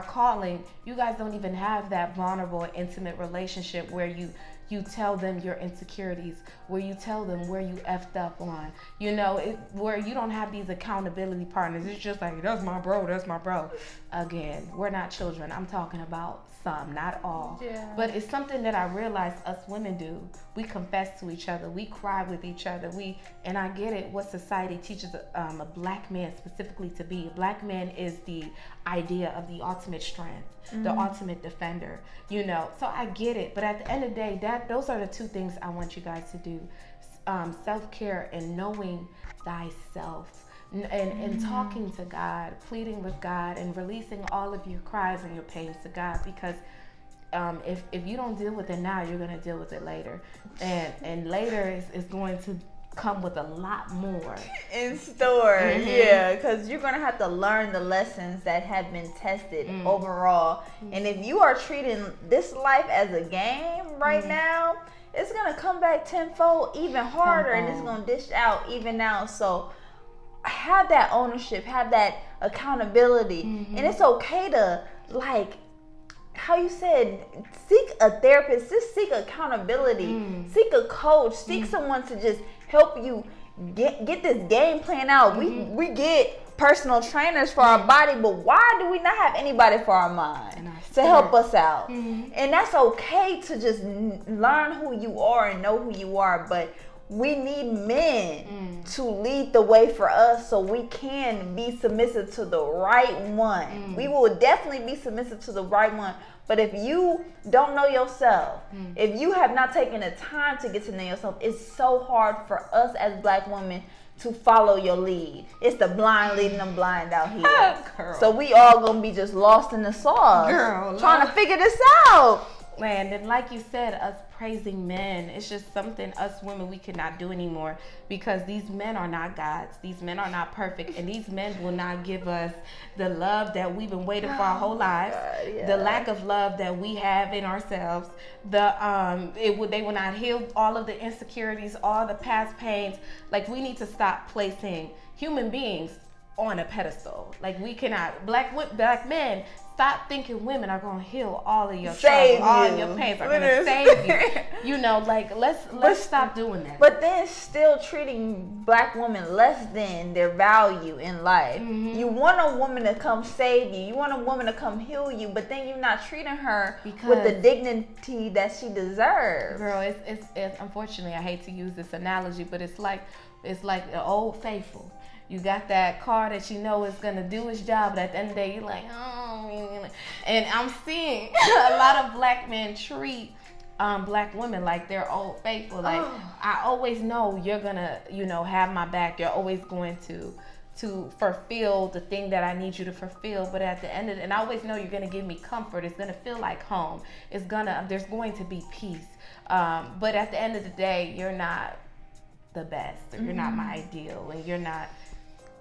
calling, you guys don't even have that vulnerable, intimate relationship where you tell them your insecurities, where you tell them where you effed up on, you know, where you don't have these accountability partners. It's just like, that's my bro, that's my bro. Again, we're not children. I'm talking about some, not all. Yeah. But it's something that I realize us women do. We confess to each other. We cry with each other. And I get it, what society teaches a Black man specifically to be. A Black man is the idea of the ultimate strength, the ultimate defender, you know. So I get it. But at the end of the day, those are the two things I want you guys to do. Self-care and knowing thyself. And talking to God, pleading with God, and releasing all of your cries and your pains to God, because if you don't deal with it now, you're going to deal with it later, and later is going to come with a lot more in store. Yeah, because you're going to have to learn the lessons that have been tested overall. And if you are treating this life as a game right now, it's going to come back tenfold, even harder, and it's going to dish out even now. So have that ownership, have that accountability, and it's okay to, like how you said, seek a therapist, just seek accountability, seek a coach, seek someone to just help you get this game plan out. We get personal trainers for our body, but why do we not have anybody for our mind to help us out? And that's okay to just learn who you are and know who you are, but we need men to lead the way for us so we can be submissive to the right one. We will definitely be submissive to the right one. But if you don't know yourself, if you have not taken the time to get to know yourself, it's so hard for us as Black women to follow your lead. It's the blind leading them blind out here. Girl. So we all gonna be just lost in the sauce, trying to figure this out. Man, and like you said, us praising men, it's just something us women we cannot do anymore, because these men are not gods. These men are not perfect, and these men will not give us the love that we've been waiting for our whole lives. The lack of love that we have in ourselves. They will not heal all of the insecurities, all the past pains. Like, we need to stop placing human beings on a pedestal. Like, we cannot. Black men, stop thinking women are gonna heal all of your trouble, all of your pains are gonna save you. You know, like, let's stop doing that. But then still treating Black women less than their value in life. You want a woman to come save you. You want a woman to come heal you, but then you're not treating her with the dignity that she deserves. Girl, it's unfortunately, I hate to use this analogy, but it's like the old faithful. You got that car that you know is going to do its job, but at the end of the day, you're like, oh. And I'm seeing a lot of Black men treat Black women like they're old faithful. Like, I always know you're going to, have my back. You're always going to to fulfill the thing that I need you to fulfill. But at the end of it, and I always know you're going to give me comfort. It's going to feel like home. There's going to be peace. But at the end of the day, you're not the best, or you're not my ideal, and you're not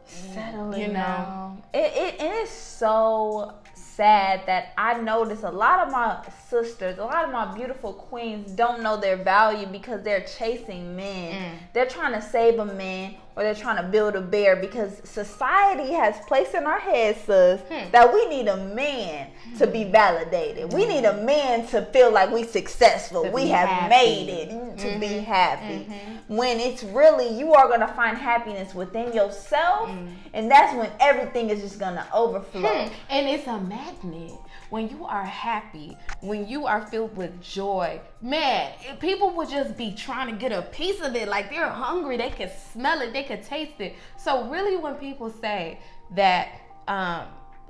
settling, you know. It is so sad that I notice a lot of my sisters, a lot of my beautiful queens don't know their value because they're chasing men. They're trying to save a man, or they're trying to build a bear, because society has placed in our heads, sis, that we need a man to be validated. We need a man to feel like we successful. We have made it, to be happy. When it's really, you are going to find happiness within yourself, and that's when everything is just going to overflow. And it's a magnet. When you are happy, when you are filled with joy, man, people would just be trying to get a piece of it. Like, they're hungry, they can smell it, they can taste it. So really, when people say that,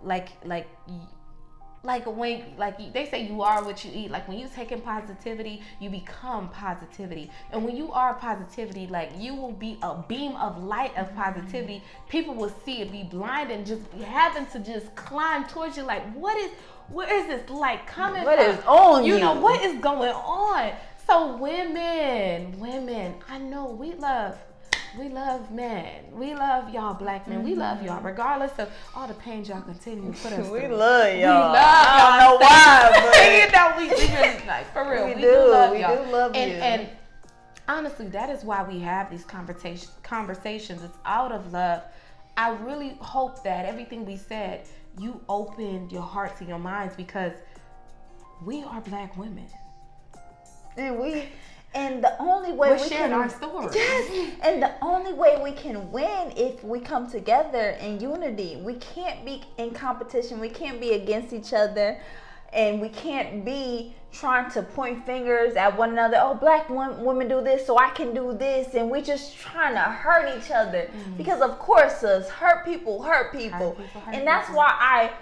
like when they say you are what you eat, like when you take in positivity, you become positivity. And when you are positivity, like, you will be a beam of light of positivity. People will see it, be blind, and just be having to just climb towards you. Like, where is this light coming from? What is on you? You know, what is going on? So women, I know we love men. We love y'all black men. We love y'all regardless of all the pain y'all continue to put us We through. love y'all. We love y'all. I don't know why, but you know, we really, like, for real. We do love y'all. We do love you. And honestly, that is why we have these conversations. It's out of love. I really hope that everything we said, you opened your hearts and your minds, because we are black women. And the only way we're sharing our story. Yes. And the only way we can win if we come together in unity. We can't be in competition. We can't be against each other. And we can't be trying to point fingers at one another. Oh, black women do this, so I can do this. And we're just trying to hurt each other. Because, of course, us, hurt people. And that's why I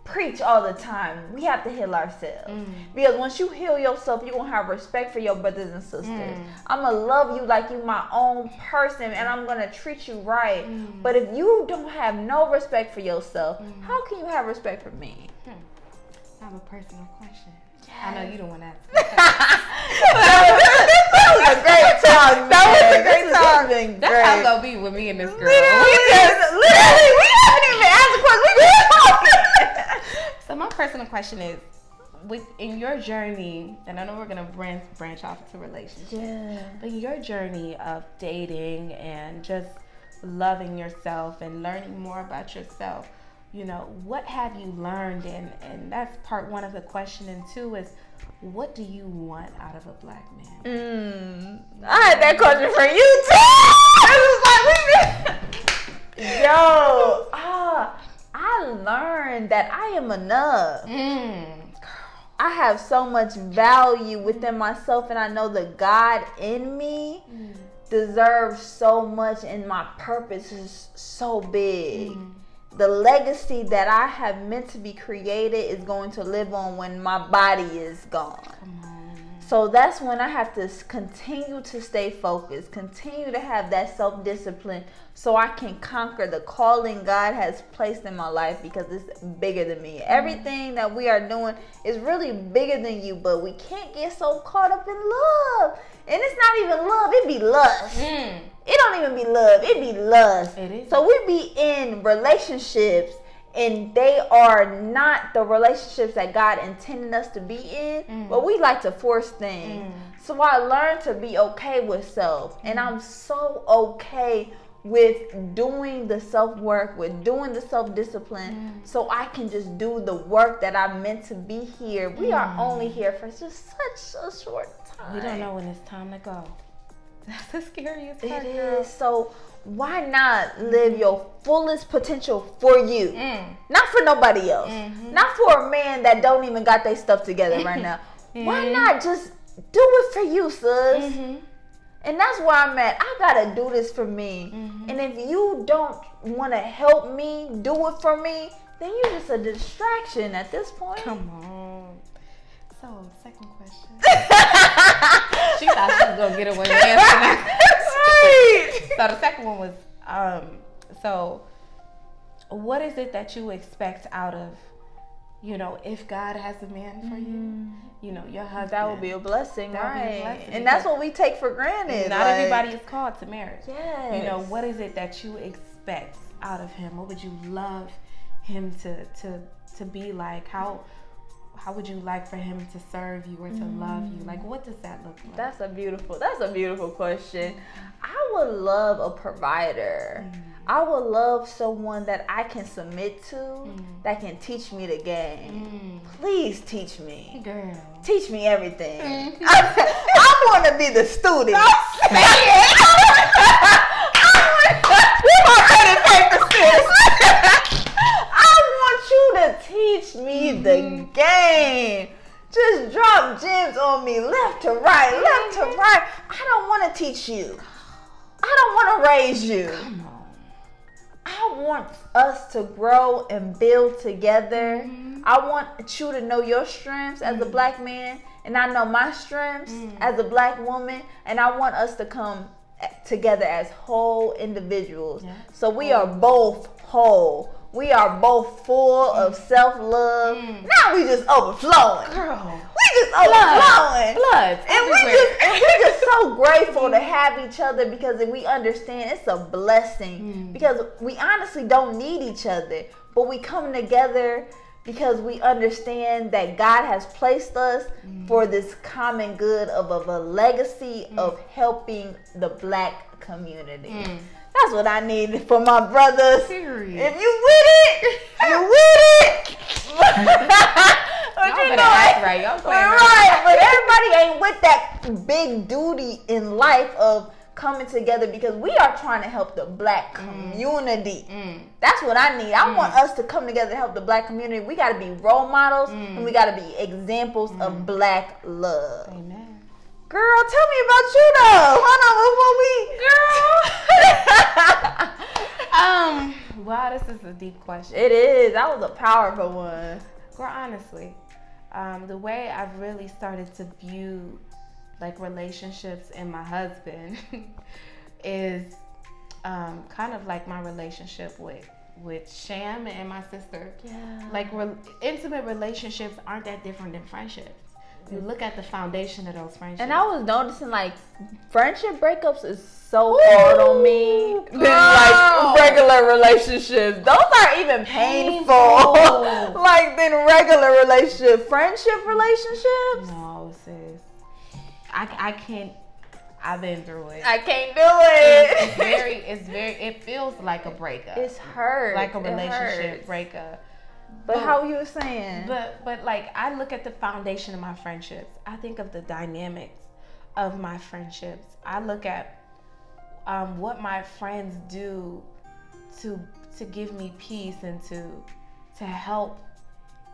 preach all the time. We have to heal ourselves. Because once you heal yourself, you're going to have respect for your brothers and sisters. I'm going to love you like you my own person, and I'm going to treat you right. But if you don't have no respect for yourself, how can you have respect for me? I have a personal question. Yes. I know you don't want to ask. That was a great talk. That was a great talk. That's how it's going to be with me and this girl. Literally, we haven't even asked a question. We've been talking. So my personal question is, in your journey, and I know we're going to branch off into relationships, but in your journey of dating and just loving yourself and learning more about yourself, you know, what have you learned? And that's part one of the question. And two is, what do you want out of a black man? I had that question for you too. I learned that I am enough. I have so much value within myself, and I know the God in me deserves so much, and my purpose is so big. The legacy that I have meant to be created is going to live on when my body is gone. So that's when I have to continue to stay focused, continue to have that self-discipline, so I can conquer the calling God has placed in my life, because it's bigger than me. Everything that we are doing is really bigger than you, but we can't get so caught up in love. And it's not even love, it be lust. It don't even be love, it be lust. It is. So we be in relationships, and they are not the relationships that God intended us to be in, but we like to force things. So I learned to be okay with self, and I'm so okay with doing the self-work, with doing the self-discipline, so I can just do the work that I'm meant to be here. We are only here for just such a short time. We don't know when it's time to go. That's the scariest part, It girl. is. So why not live your fullest potential for you? Not for nobody else. Not for a man that don't even got their stuff together right now. Why not just do it for you, sis? And that's where I'm at. I gotta do this for me. And if you don't want to help me do it for me, then you're just a distraction at this point. Come on. So, second question. She thought she was gonna get away with answering that. So the second one was, so what is it that you expect out of, you know, if God has a man for you, you know, your husband. That would be a blessing, That would right? be a blessing, And that's what we take for granted. Not everybody is called to marriage. Yes. You know, what is it that you expect out of him? What would you love him to be like? How would you like for him to serve you or to love you? Like, what does that look like? That's a beautiful question. I would love a provider. I would love someone that I can submit to, that can teach me the game. Please teach me. Girl. Teach me everything. I want to be the student. Don't say it. I want you to teach me the game. Just drop gems on me left to right, left to right. I don't want to teach you. I don't want to raise you. Come on. I want us to grow and build together. I want you to know your strengths as a black man, and I know my strengths as a black woman, and I want us to come together as whole individuals. Yeah. So we are both whole. We are both full of self-love. Now we just overflowing. Girl. We just overflowing. Blood. And we're just so grateful to have each other, because we understand it's a blessing. Because we honestly don't need each other, but we come together because we understand that God has placed us for this common good of a legacy of helping the black community. That's what I need for my brothers. Period. If you with it, you with it. But Y'all better act right. Y'all playing right. But everybody ain't with that big duty in life of coming together, because we are trying to help the black community. That's what I need. I want us to come together to help the black community. We got to be role models, and we got to be examples of black love. Amen. Girl, tell me about you though. Hold on before we. Wow, this is a deep question. It is. That was a powerful one. Girl, honestly, the way I've really started to view like relationships and my husband is kind of like my relationship with Sham and my sister. Yeah. Like intimate relationships aren't that different than friendships. You look at the foundation of those friendships. And I was noticing, like, friendship breakups is so hard on me than like regular relationships. Those aren't even painful. Like than regular relationship. Friendship relationships? No, sis. I can't. I've been through it. I can't do it. It's very. It feels like a breakup. It's hurt. Like a relationship breakup. But how you were saying? But like, I look at the foundation of my friendships. I think of the dynamics of my friendships. I look at what my friends do to give me peace and to help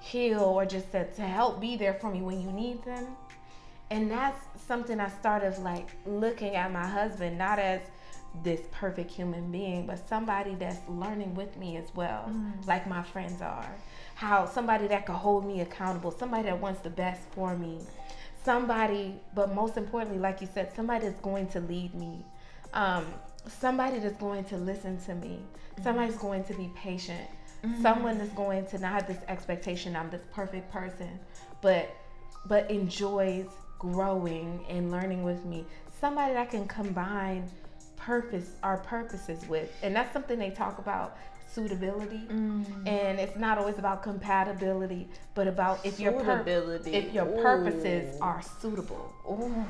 heal, or just to help be there for me when you need them. And that's something I started like looking at my husband not as this perfect human being, but somebody that's learning with me as well, like my friends are. How somebody that could hold me accountable, somebody that wants the best for me, somebody, but most importantly, like you said, somebody that's going to lead me, somebody that's going to listen to me, somebody's going to be patient, someone that's going to not have this expectation I'm this perfect person, but enjoys growing and learning with me, somebody that can combine our purposes with. And that's something they talk about, suitability. And it's not always about compatibility, but about if your purposes are suitable.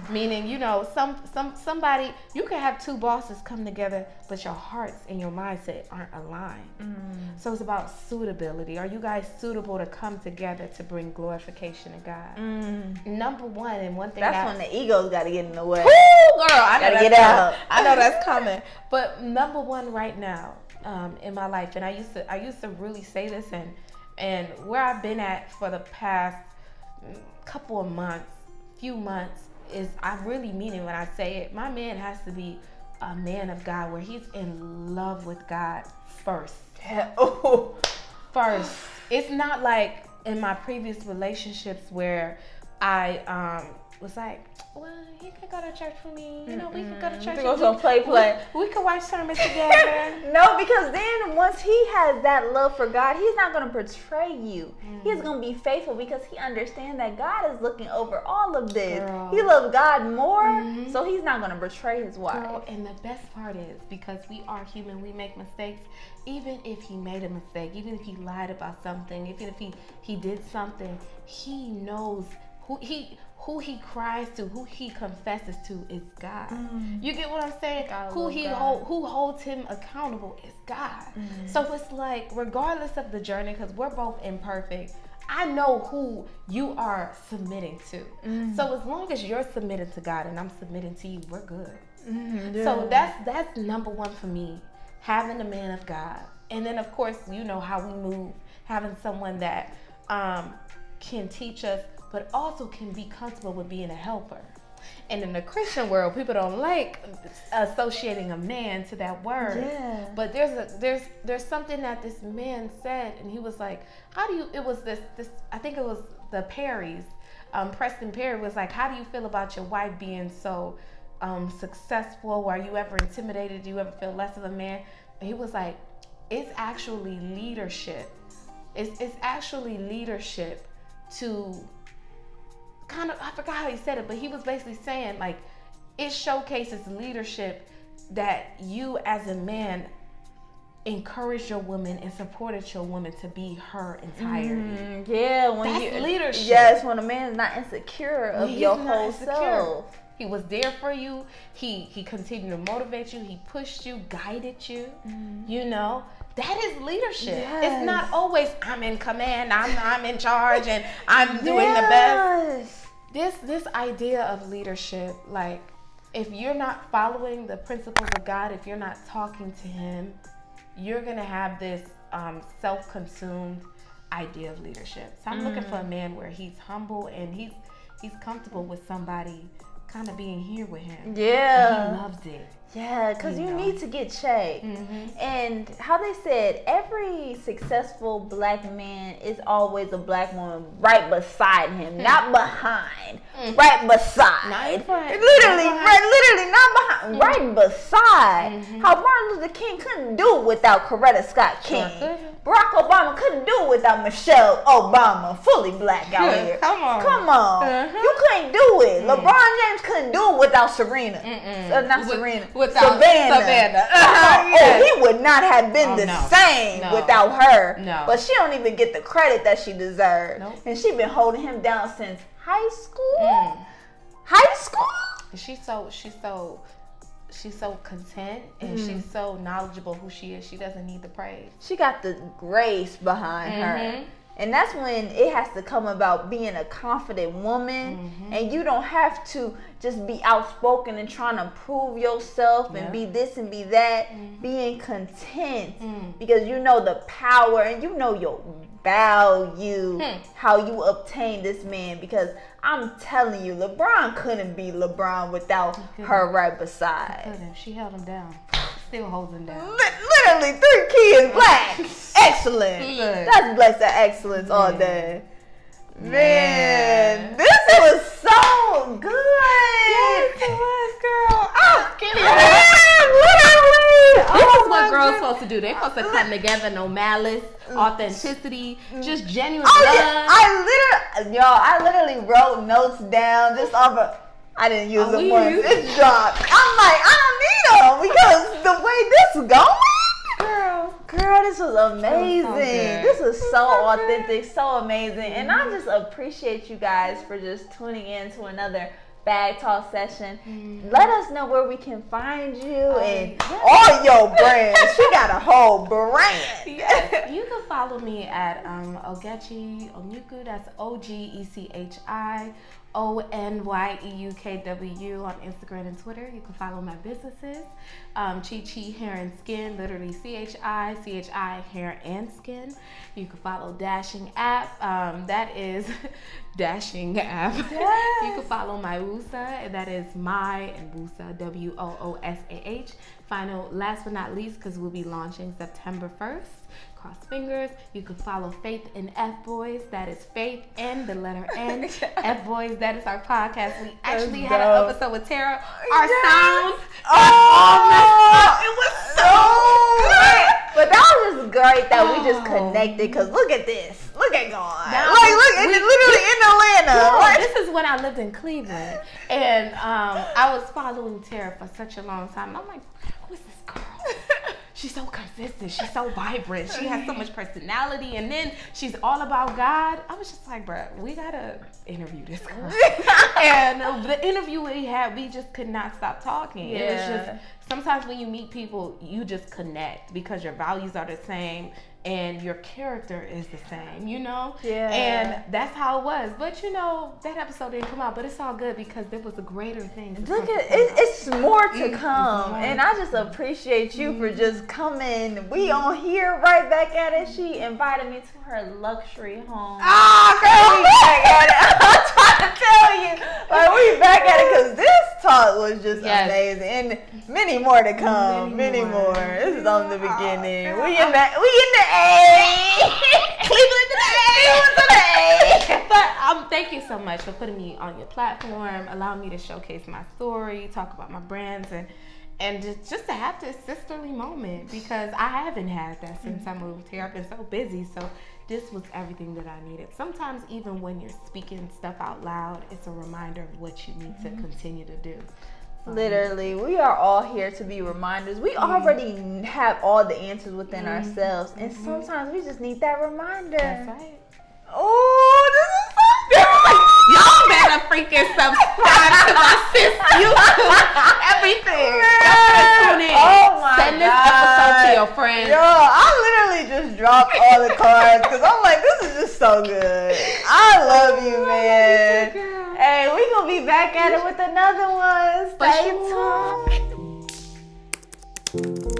Meaning, you know, somebody, you can have two bosses come together, but your hearts and your mindset aren't aligned. So it's about suitability. Are you guys suitable to come together to bring glorification to God? Number one, and one thing that's when the egos got to get in the way. Ooh, girl, I know gotta get out. I know that's coming. But number one right now, in my life, and I used to really say this, and where I've been at for the past few months is, I really mean it when I say it. My man has to be a man of God, where he's in love with God first. First. It's not like in my previous relationships where I was like, well, you can go to church with me. You know, we can go to church. We go some play. We can watch sermons together. No, because then once he has that love for God, he's not going to betray you. He's going to be faithful because he understands that God is looking over all of this. Girl. He loves God more, so he's not going to betray his wife. Girl, and the best part is, because we are human, we make mistakes. Even if he made a mistake, even if he lied about something, even if he did something, he knows who he cries to, who he confesses to is God. You get what I'm saying? Who holds him accountable is God. So it's like, regardless of the journey, because we're both imperfect, I know who you are submitting to. So as long as you're submitted to God and I'm submitting to you, we're good. So that's number one for me, having a man of God. And then of course, you know how we move, having someone that can teach us, but also can be comfortable with being a helper. And in the Christian world, people don't like associating a man to that word. Yeah. But there's something that this man said, and he was like, how do you, it was this I think it was the Perrys, Preston Perry was like, how do you feel about your wife being so successful? Are you ever intimidated? Do you ever feel less of a man? And he was like, it's actually leadership. It's actually leadership to kind of, I forgot how he said it, but he was basically saying, like, it showcases leadership that you as a man encouraged your woman and supported your woman to be her entirety. That's leadership. Yes, when a man is not insecure of your whole self. He was there for you. He continued to motivate you. He pushed you, guided you. You know, that is leadership. Yes. It's not always I'm in command, I'm in charge, and I'm doing the best. This idea of leadership, like, if you're not following the principles of God, if you're not talking to him, you're gonna have this self-consumed idea of leadership. So I'm looking for a man where he's humble and he's comfortable with somebody kind of being here with him. Yeah. And he loves it. Yeah, because you need to get checked. And how they said, every successful black man is always a black woman right beside him, not behind, right beside. Not in front. Literally not behind, right beside. How Martin Luther King couldn't do it without Coretta Scott King. Barack Obama couldn't do it without Michelle Obama, fully black out here. Come on. You couldn't do it. LeBron James couldn't do it without Serena. Not Serena. Without Savannah. He would not have been the same without her. But she don't even get the credit that she deserves. And she been holding him down since high school. High school? She's so content and she's so knowledgeable who she is. She doesn't need the praise. She got the grace behind her. And that's when it has to come about being a confident woman. And you don't have to just be outspoken and trying to prove yourself and be this and be that. Being content because you know the power and you know your value, how you obtain this man. Because I'm telling you, LeBron couldn't be LeBron without her right beside. She held him down. Still holds him down. Literally 3 kids, black. Excellent. That's blessed at excellence all day. Man, this was so good. Yes, it was, girl. Oh, give me literally. This is what girls supposed to do. They're supposed to come together, no malice, authenticity, just genuine love. I literally wrote notes down just off of. I didn't use them once. It's dropped. I'm like, I don't need them because the way this is going, girl, this was amazing. This is so authentic, so amazing. And I just appreciate you guys for just tuning in to another Bag Talk session. Let us know where we can find you and all your brands. She got a whole brand. You can follow me at Ogechi Onyuku. That's OGECHI ONYEUKW on Instagram and Twitter. You can follow my businesses, Chi Chi Hair and Skin, literally CHI Hair and Skin. You can follow Dashing App, that is Dashing App. Yes. You can follow my Woosa, and that is my and Woosa, WOOSAH. Last but not least, because we'll be launching September 1st. Cross fingers. You can follow Faith and F Boys. That is Faith and the letter N. F Boys. That is our podcast. We actually had an episode with Tara. Our sound. It was so good. But that was just great that we just connected. Because look at this. Look at God. Look, it's literally in Atlanta. Yeah, this is when I lived in Cleveland. And I was following Tara for such a long time. And I'm like, who is this girl? She's so consistent. She's so vibrant. She has so much personality. And then she's all about God. I was just like, bruh, we got to interview this girl. And the interview we had, we just could not stop talking. Yeah. It was just, sometimes when you meet people, you just connect because your values are the same and your character is the same, you know? Yeah. And that's how it was. But, you know, that episode didn't come out, but it's all good because there was a greater thing. Look at it. It's more to come. And I just appreciate you for just coming. We on here right back at it. She invited me to her luxury home. Girl, we back at it. I'm trying to tell you. Like, we back at it because this talk was just amazing. And many more to come. Many more. This is on the beginning. We in the A. Cleveland to the A. But thank you so much for putting me on your platform, allowing me to showcase my story, talk about my brands, and just to have this sisterly moment because I haven't had that since I moved here. I've been so busy, so this was everything that I needed. Sometimes even when you're speaking stuff out loud, it's a reminder of what you need to continue to do. Literally, we are all here to be reminders. We already have all the answers within ourselves, and sometimes we just need that reminder. That's right. Oh, this is so good. Y'all better freaking subscribe to my sis YouTube. Everything. Y'all better tune in. Oh my Send this episode to your friends. Yo, I literally just dropped all the cards because I'm like, this is just so good. I love you, man. Hey, we gonna be back at it with another one. Stay tuned.